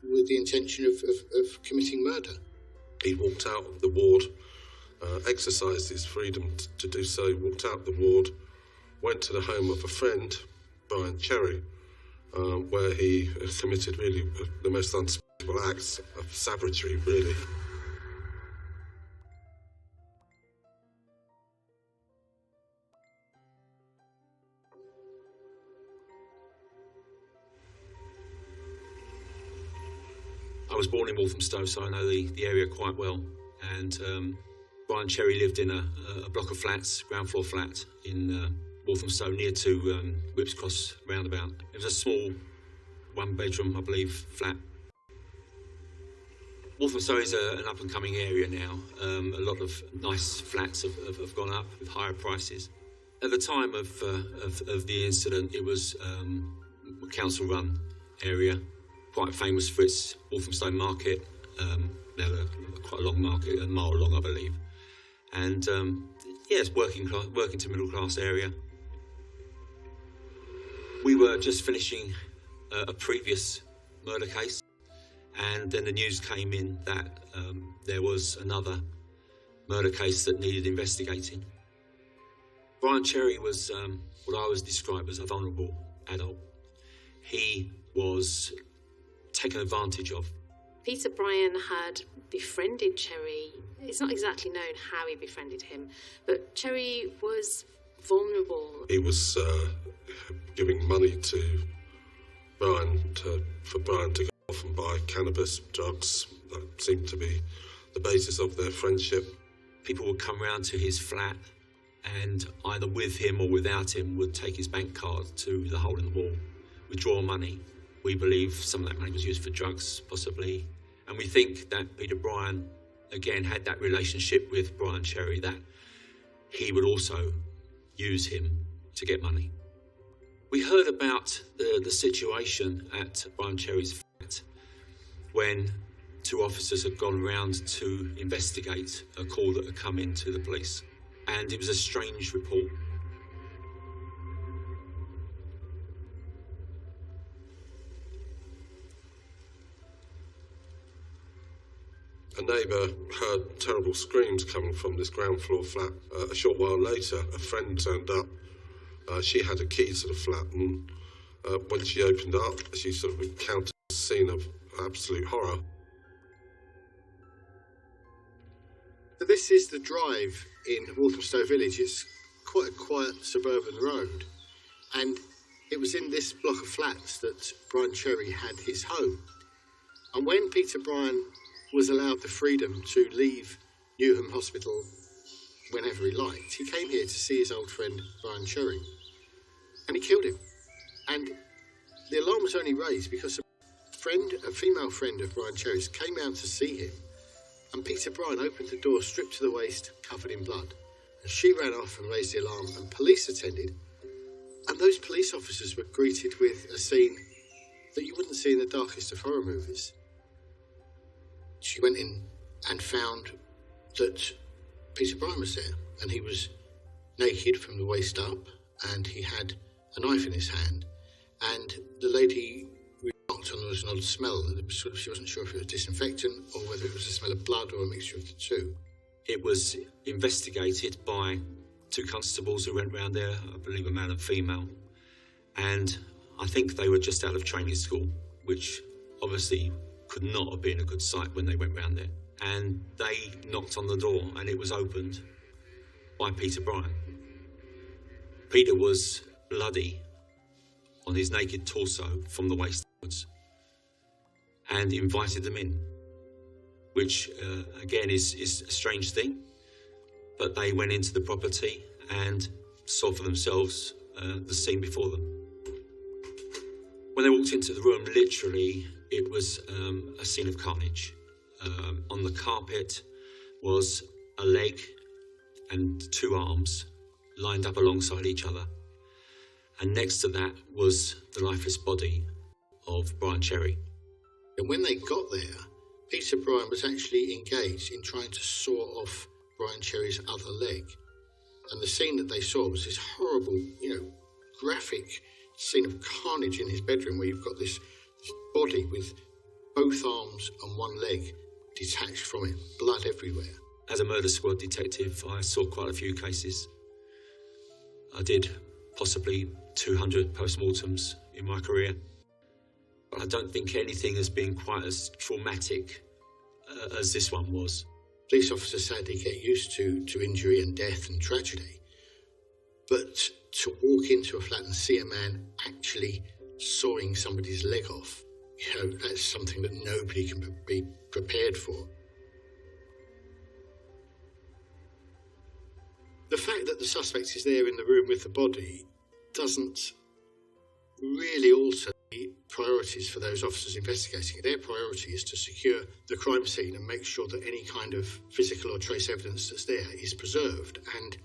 with the intention of committing murder. He walked out of the ward, exercised his freedom to do so. He walked out the ward, went to the home of a friend, Brian Cherry, where he committed really the most unspeakable acts of savagery, really. I was born in Walthamstow, so I know the area quite well. And Brian Cherry lived in a block of flats, ground floor flat in Walthamstow, near to Whipps Cross roundabout. It was a small one-bedroom, I believe, flat. Walthamstow is an up-and-coming area now. A lot of nice flats have gone up with higher prices. At the time of the incident, it was a council-run area, quite famous for its Walthamstow market. Now quite a long market, a mile long, I believe. And it's working to middle class area. We were just finishing a previous murder case, and then the news came in that there was another murder case that needed investigating. Brian Cherry was what I would describe as a vulnerable adult. He was taken advantage of. Peter Bryan had befriended Cherry. It's not exactly known how he befriended him, but Cherry was vulnerable. He was giving money to Brian for Brian to go off and buy cannabis, drugs. That seemed to be the basis of their friendship. People would come round to his flat and either with him or without him would take his bank card to the hole in the wall, withdraw money. We believe some of that money was used for drugs, possibly. And we think that Peter Bryan, again, had that relationship with Brian Cherry, that he would also use him to get money. We heard about the situation at Brian Cherry's flat when two officers had gone round to investigate a call that had come in to the police. And it was a strange report. A neighbour heard terrible screams coming from this ground floor flat. A short while later, a friend turned up. She had a key to the flat, and when she opened up, she sort of encountered a scene of absolute horror. This is the drive in Walthamstow Village. It's quite a quiet suburban road, and it was in this block of flats that Brian Cherry had his home. And when Peter Bryan was allowed the freedom to leave Newham Hospital whenever he liked, he came here to see his old friend Brian Cherry, and he killed him. And the alarm was only raised because a female friend of Brian Cherry's came out to see him, and Peter Bryan opened the door, stripped to the waist, covered in blood. And she ran off and raised the alarm, and police attended. And those police officers were greeted with a scene that you wouldn't see in the darkest of horror movies. She went in and found that Peter Bryan was there, and he was naked from the waist up, and he had a knife in his hand. And the lady remarked on there was an odd smell. She wasn't sure if it was disinfectant or whether it was a smell of blood or a mixture of the two. It was investigated by two constables who went round there, I believe a man and female, and I think they were just out of training school, which obviously could not have been a good sight when they went round there. And they knocked on the door and it was opened by Peter Bryan. Peter was bloody on his naked torso from the waist upwards and invited them in, which again is a strange thing, but they went into the property and saw for themselves the scene before them. When they walked into the room, literally, it was a scene of carnage. On the carpet was a leg and two arms lined up alongside each other. And next to that was the lifeless body of Brian Cherry. And when they got there, Peter Bryan was actually engaged in trying to saw off Brian Cherry's other leg. And the scene that they saw was this horrible, graphic scene of carnage in his bedroom where you've got this body with both arms and one leg detached from it, blood everywhere. As a murder squad detective, I saw quite a few cases. I did possibly 200 post-mortems in my career. But I don't think anything has been quite as traumatic as this one was. Police officers sadly get used to injury and death and tragedy. But to walk into a flat and see a man actually sawing somebody's leg off, that's something that nobody can be prepared for. The fact that the suspect is there in the room with the body doesn't really alter the priorities for those officers investigating it. Their priority is to secure the crime scene and make sure that any kind of physical or trace evidence that's there is preserved. And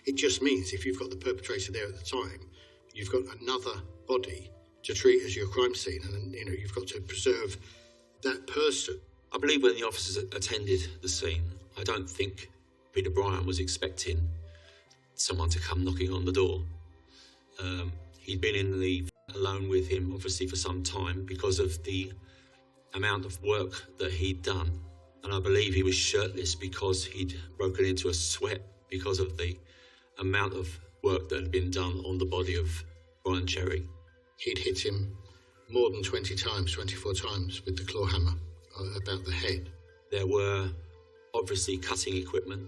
it just means if you've got the perpetrator there at the time, you've got another body to treat as your crime scene, and you've got to preserve that person. I believe when the officers attended the scene, I don't think Peter Bryan was expecting someone to come knocking on the door. He'd been in the alone with him, obviously, for some time because of the amount of work that he'd done. And I believe he was shirtless because he'd broken into a sweat because of the amount of work that had been done on the body of Brian Cherry. He'd hit him more than 20 times, 24 times with the claw hammer about the head. There were obviously cutting equipment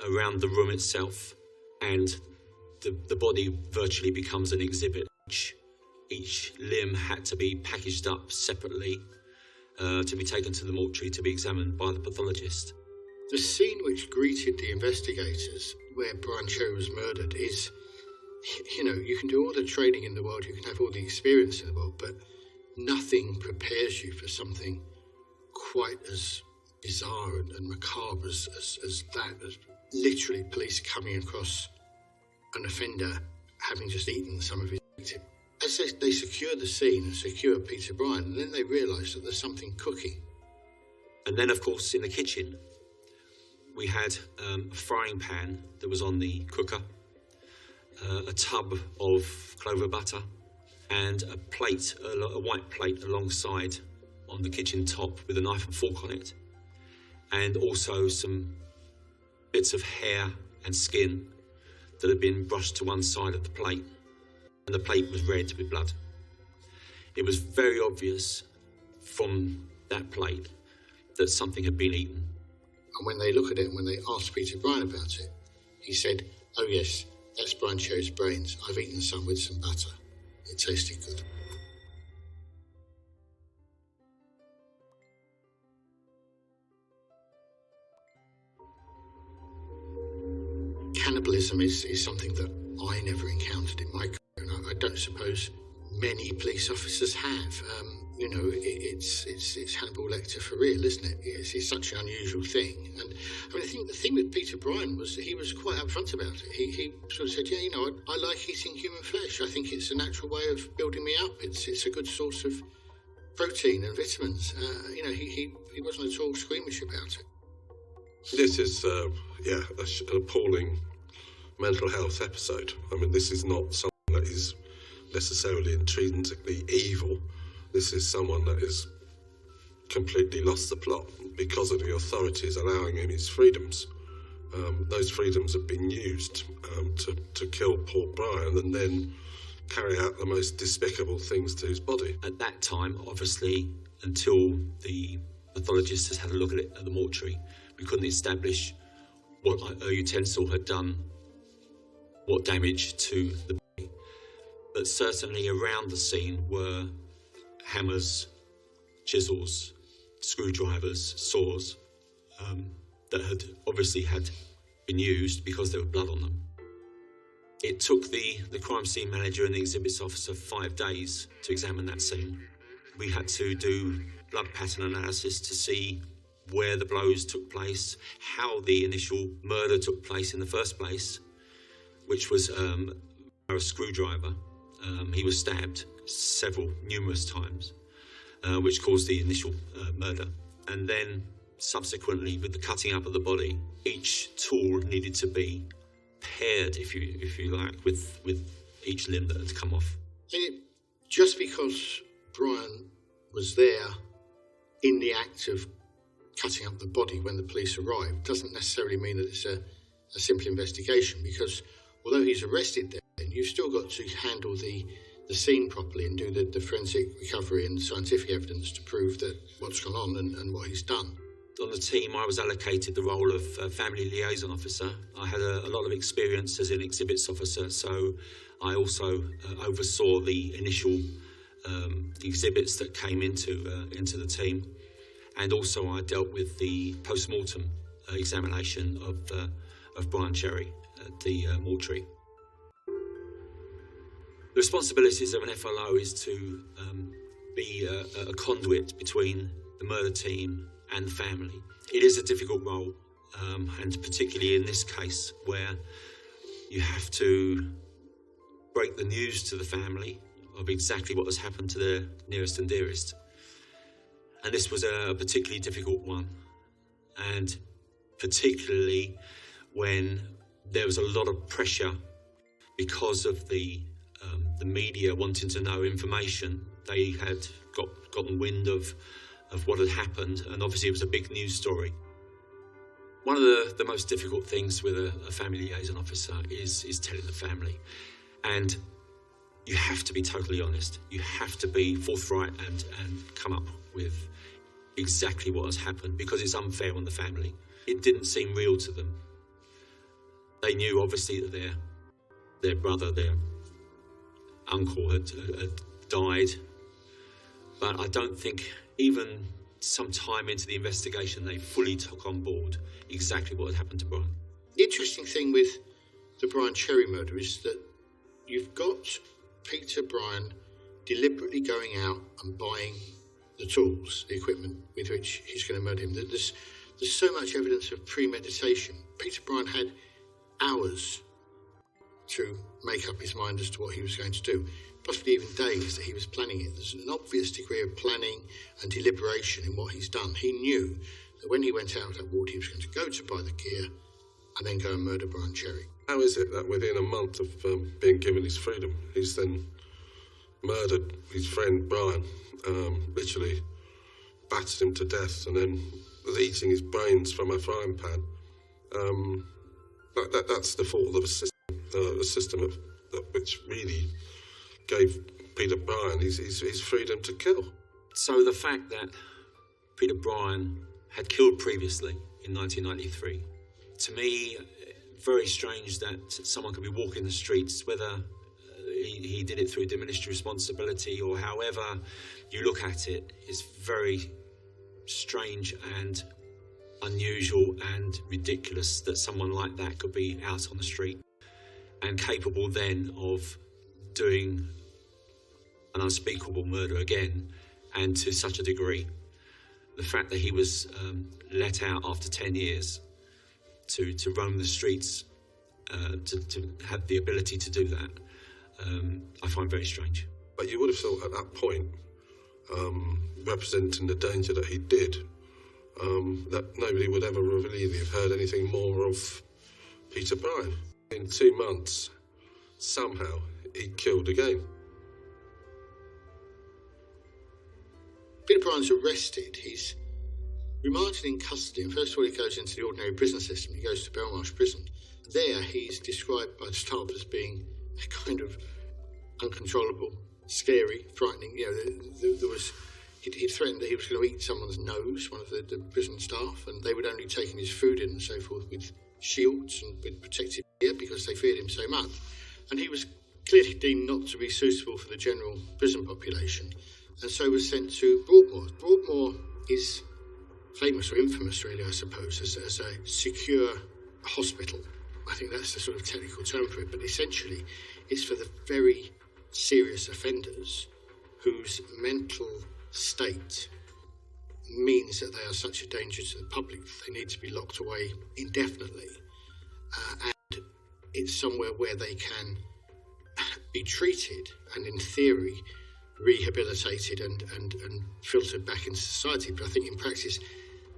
around the room itself, and the body virtually becomes an exhibit. Each limb had to be packaged up separately to be taken to the mortuary to be examined by the pathologist. The scene which greeted the investigators where Brian Cherry was murdered is, you can do all the training in the world, you can have all the experience in the world, but nothing prepares you for something quite as bizarre and macabre as that. As literally police coming across an offender having just eaten some of his victim. As they secure the scene and secure Peter Bryan, and then they realise that there's something cooking. And then, of course, in the kitchen, we had a frying pan that was on the cooker, a tub of clover butter, and a plate, a white plate alongside on the kitchen top with a knife and fork on it, and also some bits of hair and skin that had been brushed to one side of the plate, and the plate was red with blood. It was very obvious from that plate that something had been eaten. And when they look at it and when they asked Peter Bryan about it, he said, "Oh yes, that's Brian Cherry's brains. I've eaten some with some butter. It tasted good." Cannibalism is something that I never encountered in my career, and I don't suppose many police officers have. It's Hannibal Lecter for real, isn't it? It's such an unusual thing. And I think the thing with Peter Bryan was that he was quite upfront about it. He sort of said, I like eating human flesh. I think it's a natural way of building me up. It's a good source of protein and vitamins. He wasn't at all squeamish about it. This is, an appalling mental health episode. I mean, this is not something that is necessarily intrinsically evil. This is someone that has completely lost the plot because of the authorities allowing him his freedoms. those freedoms had been used to kill poor Brian and then carry out the most despicable things to his body. At that time, obviously, until the pathologist has had a look at it at the mortuary, we couldn't establish what utensil had done what damage to the body. But certainly around the scene were hammers, chisels, screwdrivers, saws that had obviously had been used because there was blood on them. It took the crime scene manager and the exhibits officer 5 days to examine that scene. We had to do blood pattern analysis to see where the blows took place, how the initial murder took place in the first place, which was a screwdriver. He was stabbed numerous times, which caused the initial murder. And then subsequently, with the cutting up of the body, each tool needed to be paired, if you like, with each limb that had come off. Just because Brian was there in the act of cutting up the body when the police arrived doesn't necessarily mean that it's a simple investigation, because although he's arrested then, you've still got to handle the scene properly and do the forensic recovery and scientific evidence to prove that what's gone on and what he's done. On the team, I was allocated the role of family liaison officer. I had a lot of experience as an exhibits officer, so I also oversaw the initial exhibits that came into the team, and also I dealt with the post-mortem examination of Brian Cherry at the mortuary. The responsibilities of an FLO is to be a conduit between the murder team and the family. It is a difficult role, and particularly in this case where you have to break the news to the family of exactly what has happened to their nearest and dearest. And this was a particularly difficult one, and particularly when there was a lot of pressure because of the media wanting to know information. They had gotten wind of what had happened, and obviously it was a big news story. One of the most difficult things with a family liaison officer is telling the family. And you have to be totally honest. You have to be forthright and come up with exactly what has happened, because it's unfair on the family. It didn't seem real to them. They knew obviously that their brother, their uncle had died, but I don't think even some time into the investigation they fully took on board exactly what had happened to Brian. The interesting thing with the Brian Cherry murder is that you've got Peter Brian deliberately going out and buying the tools, the equipment with which he's going to murder him. There's so much evidence of premeditation. Peter Brian had hours to make up his mind as to what he was going to do, possibly even days that he was planning it. There's an obvious degree of planning and deliberation in what he's done. He knew that when he went out of that ward, he was going to go to buy the gear and then go and murder Brian Cherry. How is it that within a month of being given his freedom, he's then murdered his friend Brian, literally battered him to death, and then was eating his brains from a frying pan? That's the fault of a system which really gave Peter Brian his freedom to kill. So the fact that Peter Brian had killed previously in 1993, to me, very strange that someone could be walking the streets, whether he did it through diminished responsibility or however you look at it, is very strange and unusual and ridiculous that someone like that could be out on the street and capable then of doing an unspeakable murder again, and to such a degree. The fact that he was let out after 10 years to roam the streets, to have the ability to do that, I find very strange. But you would have thought at that point, representing the danger that he did, that nobody would ever really have heard anything more of Peter Brian. In 2 months, somehow, he killed again. Peter Brian's arrested. He's remanded in custody, and first of all he goes into the ordinary prison system. He goes to Belmarsh Prison. There he's described by the staff as being a kind of uncontrollable, scary, frightening. There was... He'd threatened that he was going to eat someone's nose, one of the prison staff, and they would only take his food in and so forth with shields and with protective gear because they feared him so much. And he was clearly deemed not to be suitable for the general prison population, and so was sent to Broadmoor. Broadmoor is famous, or infamous really, I suppose, as a secure hospital. I think that's the sort of technical term for it, but essentially it's for the very serious offenders whose mental state means that they are such a danger to the public that they need to be locked away indefinitely. And it's somewhere where they can be treated and, in theory, rehabilitated and filtered back into society. But I think in practice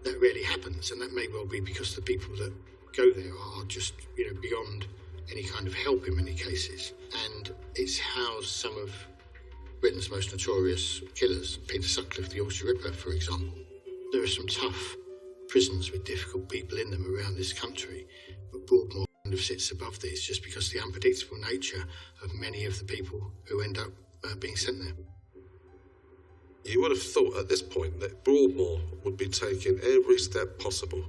that rarely happens, and that may well be because the people that go there are just, beyond any kind of help in many cases. And it's housed some of Britain's most notorious killers, Peter Sutcliffe, the Yorkshire Ripper, for example. There are some tough prisons with difficult people in them around this country, but Broadmoor kind of sits above these just because of the unpredictable nature of many of the people who end up being sent there. You would have thought at this point that Broadmoor would be taking every step possible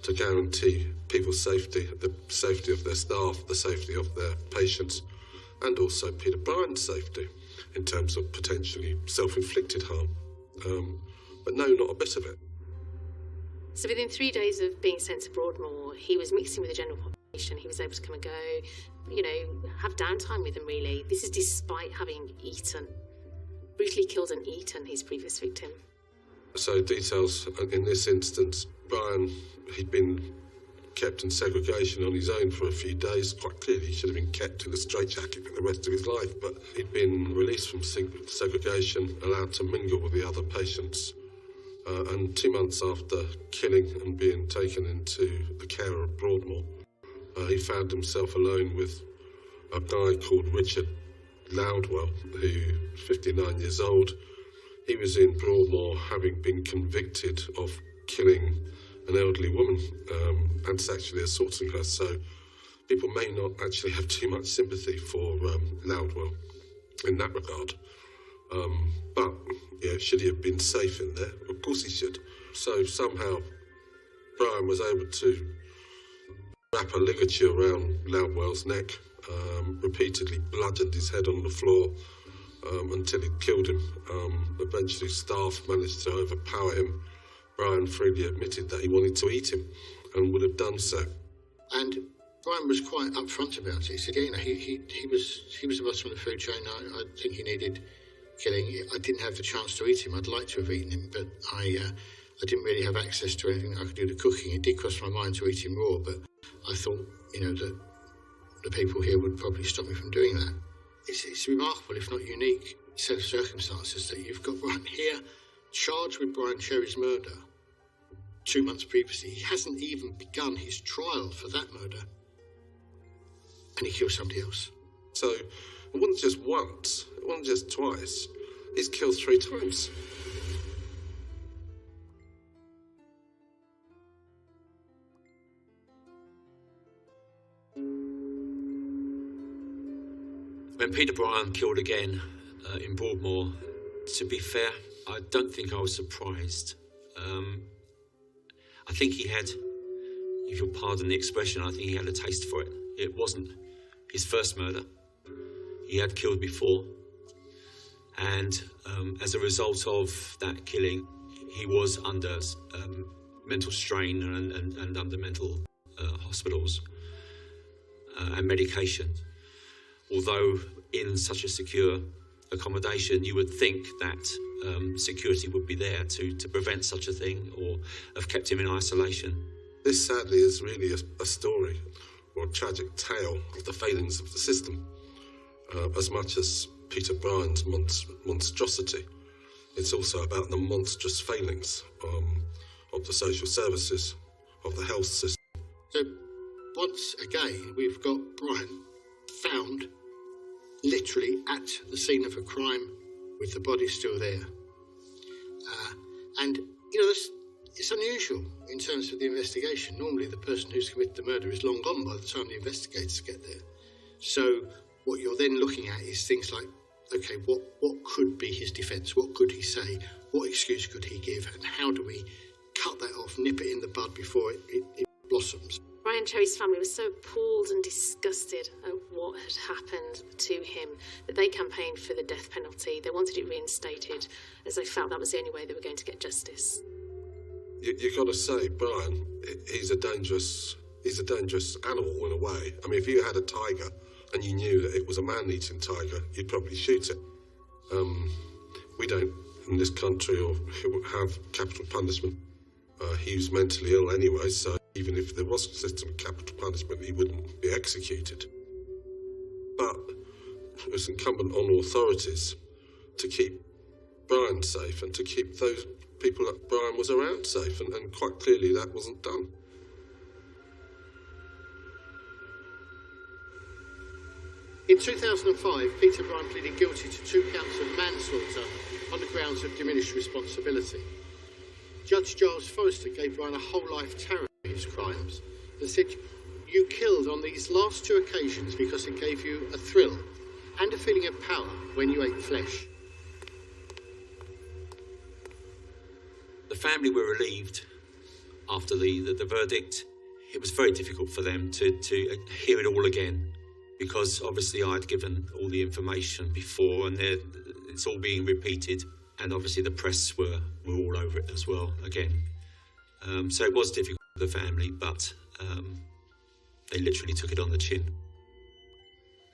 to guarantee people's safety, the safety of their staff, the safety of their patients, and also Peter Bryan's safety in terms of potentially self-inflicted harm. But no, not a bit of it. So within 3 days of being sent to Broadmoor, he was mixing with the general population. He was able to come and go, have downtime with them, really. This is despite having brutally killed and eaten his previous victim. So details, in this instance, Bryan, he'd been kept in segregation on his own for a few days. Quite clearly he should have been kept in a straitjacket for the rest of his life, but he'd been released from segregation, allowed to mingle with the other patients, and 2 months after killing and being taken into the care of Broadmoor, he found himself alone with a guy called Richard Loudwell, who, 59 years old. He was in Broadmoor having been convicted of killing an elderly woman and sexually assaulting her, so people may not actually have too much sympathy for Loudwell in that regard. But should he have been safe in there? Of course he should. So somehow Bryan was able to wrap a ligature around Loudwell's neck, repeatedly bludgeoned his head on the floor until he killed him. Eventually staff managed to overpower him. Bryan freely admitted that he wanted to eat him and would have done so. And Bryan was quite upfront about it. He said, he was the bottom of the food chain. I think he needed killing. I didn't have the chance to eat him. I'd like to have eaten him, but I didn't really have access to anything that I could do to cooking. It did cross my mind to eat him raw, but I thought, that the people here would probably stop me from doing that. It's remarkable, if not unique, set of circumstances that you've got Bryan here charged with Brian Cherry's murder 2 months previously. He hasn't even begun his trial for that murder, and he killed somebody else. So it wasn't just once, it wasn't just twice, he's killed 3 times. When Peter Bryan killed again in Broadmoor, to be fair, I don't think I was surprised. I think he had, if you'll pardon the expression, I think he had a taste for it. It wasn't his first murder. He had killed before. And as a result of that killing, he was under mental strain and under mental hospitals and medication. Although in such a secure accommodation, you would think that security would be there to prevent such a thing or have kept him in isolation. This sadly is really a story or a tragic tale of the failings of the system. As much as Peter Bryan's monstrosity, it's also about the monstrous failings of the social services, of the health system. So once again, we've got Bryan found literally at the scene of a crime with the body still there. And, It's unusual in terms of the investigation. Normally the person who's committed the murder is long gone by the time the investigators get there. So what you're then looking at is things like, okay, what could be his defence? What could he say? What excuse could he give? And how do we cut that off, nip it in the bud before it blossoms? Brian Cherry's family was so appalled and disgusted at what had happened to him that they campaigned for the death penalty. They wanted it reinstated, as they felt that was the only way they were going to get justice. You've got to say, Brian, he's a dangerous animal in a way. I mean, if you had a tiger and you knew that it was a man-eating tiger, you'd probably shoot it. We don't, in this country, or have capital punishment. He was mentally ill anyway, so even if there was a system of capital punishment, he wouldn't be executed. But it's incumbent on authorities to keep Brian safe and to keep those people that Brian was around safe, and quite clearly that wasn't done. In 2005, Peter Bryan pleaded guilty to 2 counts of manslaughter on the grounds of diminished responsibility. Judge Giles Forrester gave Bryan a whole life terror for his crimes and said, "You killed on these last 2 occasions because it gave you a thrill and a feeling of power when you ate flesh." The family were relieved after the verdict. It was very difficult for them to hear it all again, because obviously I'd given all the information before, and it's all being repeated, and obviously the press were all over it as well again. So it was difficult for the family, but they literally took it on the chin.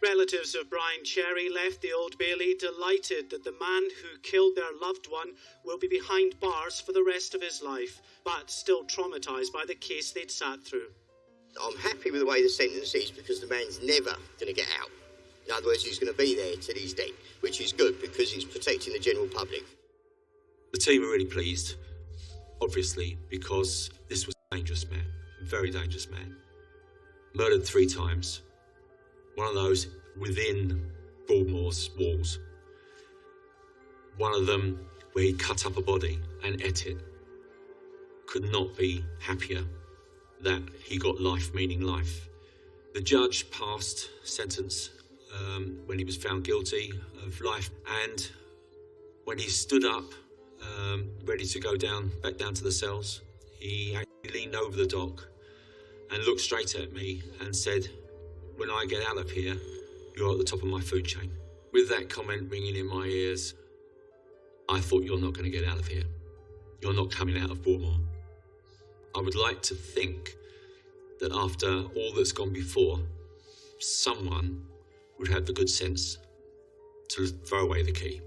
Relatives of Brian Cherry left the Old Bailey delighted that the man who killed their loved one will be behind bars for the rest of his life, but still traumatised by the case they'd sat through. I'm happy with the way the sentence is, because the man's never going to get out. In other words, he's going to be there till he's dead, which is good because he's protecting the general public. The team were really pleased, obviously, because this was a dangerous man, a very dangerous man. Murdered 3 times. One of those within Broadmoor's walls. One of them where he cut up a body and ate it. Could not be happier that he got life, meaning life. The judge passed sentence when he was found guilty of life, and when he stood up, ready to go back down to the cells, he actually leaned over the dock and looked straight at me and said, "When I get out of here, you're at the top of my food chain." With that comment ringing in my ears, I thought, you're not going to get out of here. You're not coming out of Broadmoor. I would like to think that after all that's gone before, someone would have the good sense to throw away the key.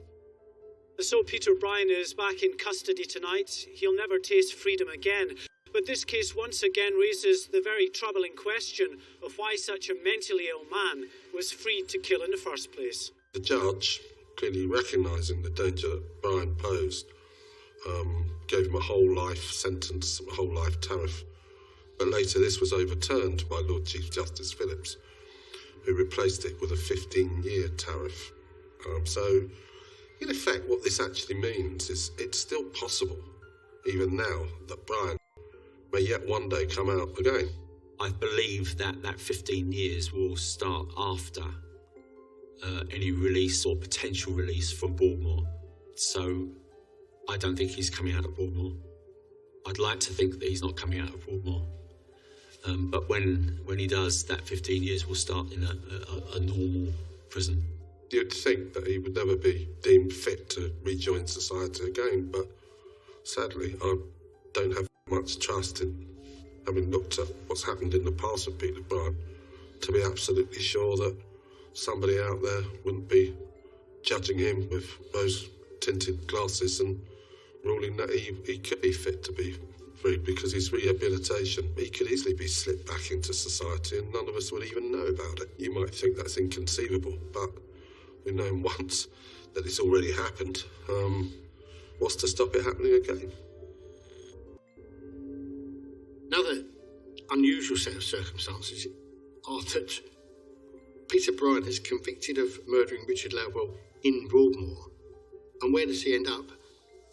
So Peter Bryan is back in custody tonight. He'll never taste freedom again. But this case once again raises the very troubling question of why such a mentally ill man was freed to kill in the first place. The judge, clearly recognising the danger that Bryan posed, gave him a whole life sentence, a whole life tariff. But later this was overturned by Lord Chief Justice Phillips, who replaced it with a 15-year tariff. So, in effect, what this actually means is it's still possible, even now, that Bryan may yet one day come out again. I believe that 15 years will start after any release or potential release from Broadmoor. So I don't think he's coming out of Broadmoor. I'd like to think that he's not coming out of Broadmoor. But when he does, that 15 years will start in a normal prison. You'd think that he would never be deemed fit to rejoin society again, but sadly I don't have much trust in, having looked at what's happened in the past with Peter Bryan, to be absolutely sure that somebody out there wouldn't be judging him with those tinted glasses and ruling that he could be fit to be free, because his rehabilitation, he could easily be slipped back into society and none of us would even know about it. You might think that's inconceivable, but we've known once that it's already happened. What's to stop it happening again? Another unusual set of circumstances are that Peter Bryan is convicted of murdering Richard Ladwell in Broadmoor. And where does he end up?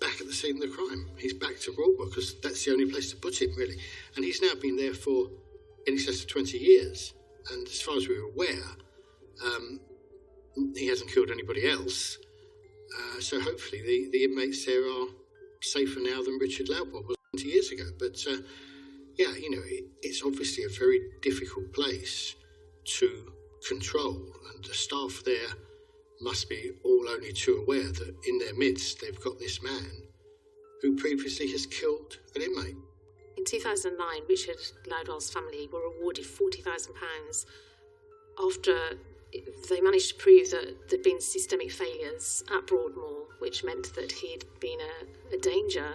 back at the scene of the crime. He's back to Broadmoor because that's the only place to put him, really. And he's now been there for in excess of 20 years. And as far as we're aware, he hasn't killed anybody else. So hopefully the inmates there are safer now than Richard Loudwell was 20 years ago. But yeah, you know, it's obviously a very difficult place to control, and the staff there must be all only too aware that in their midst they've got this man who previously has killed an inmate. In 2009, Richard Loudwell's family were awarded £40,000 after they managed to prove that there'd been systemic failures at Broadmoor, which meant that he'd been a danger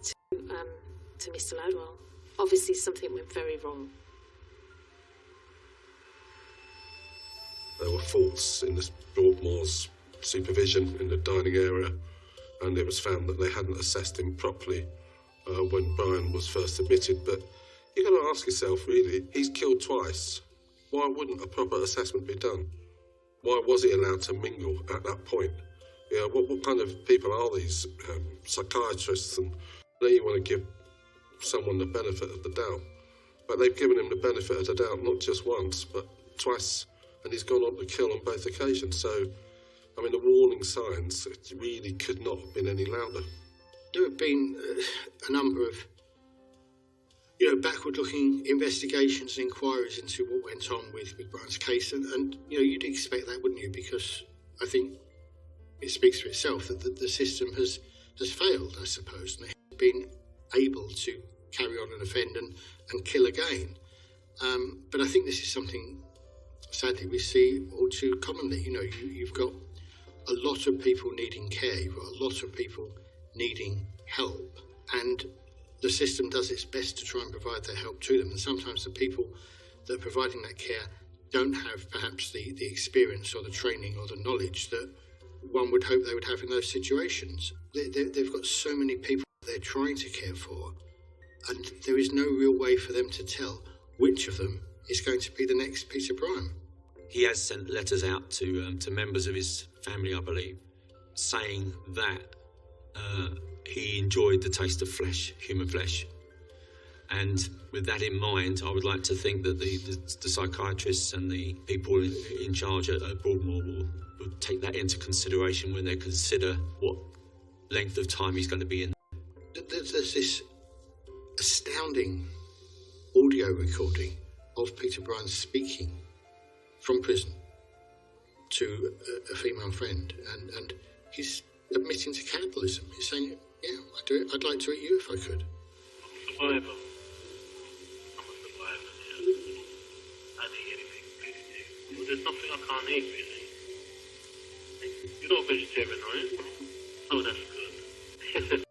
to Mr. Loudwell. Obviously, something went very wrong. There were faults in this Broadmoor's supervision in the dining area, and it was found that they hadn't assessed him properly when Brian was first admitted. But you've got to ask yourself, really, he's killed twice. Why wouldn't a proper assessment be done? Why was he allowed to mingle at that point? You know, what kind of people are these psychiatrists? And then you want to give someone the benefit of the doubt. But they've given him the benefit of the doubt not just once, but twice. And he's gone on to kill on both occasions. So, I mean, the warning signs really could not have been any louder. There have been a number of, you know, backward-looking investigations and inquiries into what went on with Brian's case. And, you know, you'd expect that, wouldn't you? Because I think it speaks for itself that the system has failed, I suppose, and they have been able to carry on and offend and kill again. But I think this is something, sadly, we see all too commonly. You know, you've got a lot of people needing care, you've got a lot of people needing help, and the system does its best to try and provide that help to them. And sometimes the people that are providing that care don't have perhaps the experience or the training or the knowledge that one would hope they would have in those situations. They've got so many people they're trying to care for, and there is no real way for them to tell which of them is going to be the next Peter Bryan. He has sent letters out to members of his family, I believe, saying that he enjoyed the taste of flesh, human flesh. And with that in mind, I would like to think that the psychiatrists and the people in charge at Broadmoor will take that into consideration when they consider what length of time he's going to be in. There's this astounding audio recording of Peter Bryan speaking from prison to a female friend, and he's admitting to cannibalism. He's saying, yeah, I'd do it. I'd like to eat you if I could. I'm a survivor. Yeah. I'd eat anything, really. Well, there's nothing I can't eat, really. You're not a vegetarian, are you? Oh, that's good.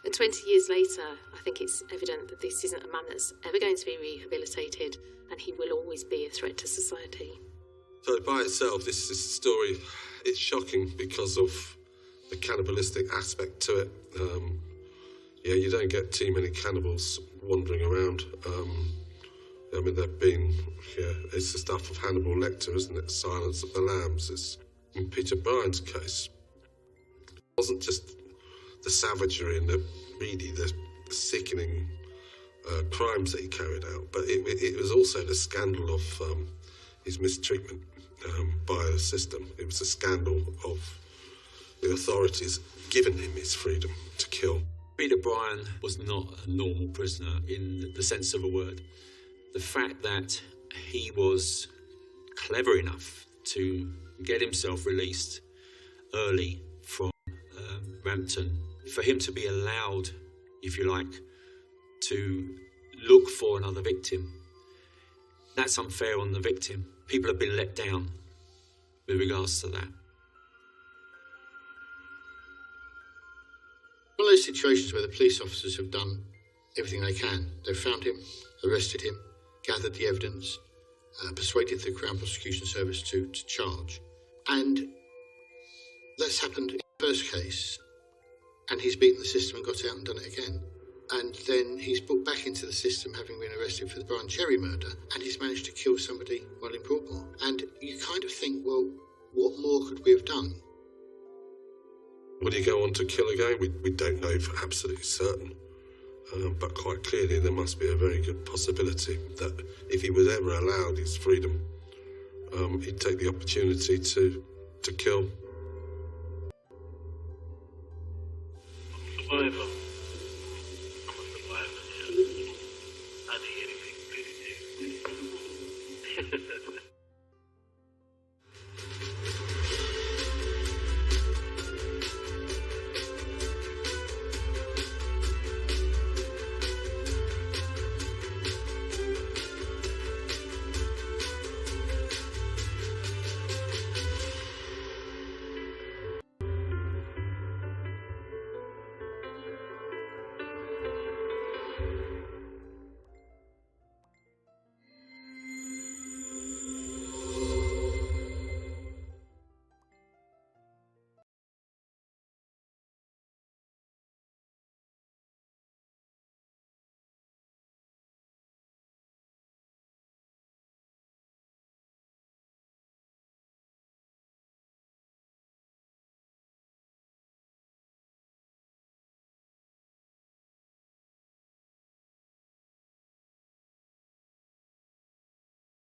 And 20 years later, I think it's evident that this isn't a man that's ever going to be rehabilitated, and he will always be a threat to society. So by itself, this story, it's shocking because of the cannibalistic aspect to it. Yeah, you don't get too many cannibals wandering around. I mean, they've been, it's the stuff of Hannibal Lecter, isn't it? Silence of the Lambs. It's, in Peter Bryan's case, it wasn't just the savagery and the sickening crimes that he carried out, but it was also the scandal of his mistreatment by the system. It was a scandal of the authorities giving him his freedom to kill. Peter Bryan was not a normal prisoner in the sense of a word. The fact that he was clever enough to get himself released early from Rampton, for him to be allowed, if you like, to look for another victim, that's unfair on the victim. People have been let down with regards to that. One of those situations where the police officers have done everything they can. They've found him, arrested him, gathered the evidence, persuaded the Crown Prosecution Service to charge. And that's happened in the first case, and he's beaten the system and got out and done it again. And then he's put back into the system, having been arrested for the Brian Cherry murder, and he's managed to kill somebody while in Broadmoor. And you kind of think, well, what more could we have done? Would he go on to kill again? We don't know for absolutely certain. But quite clearly there must be a very good possibility that if he was ever allowed his freedom, he'd take the opportunity to kill. Survivor. I'm a survivor, yeah. I'd eat anything, really.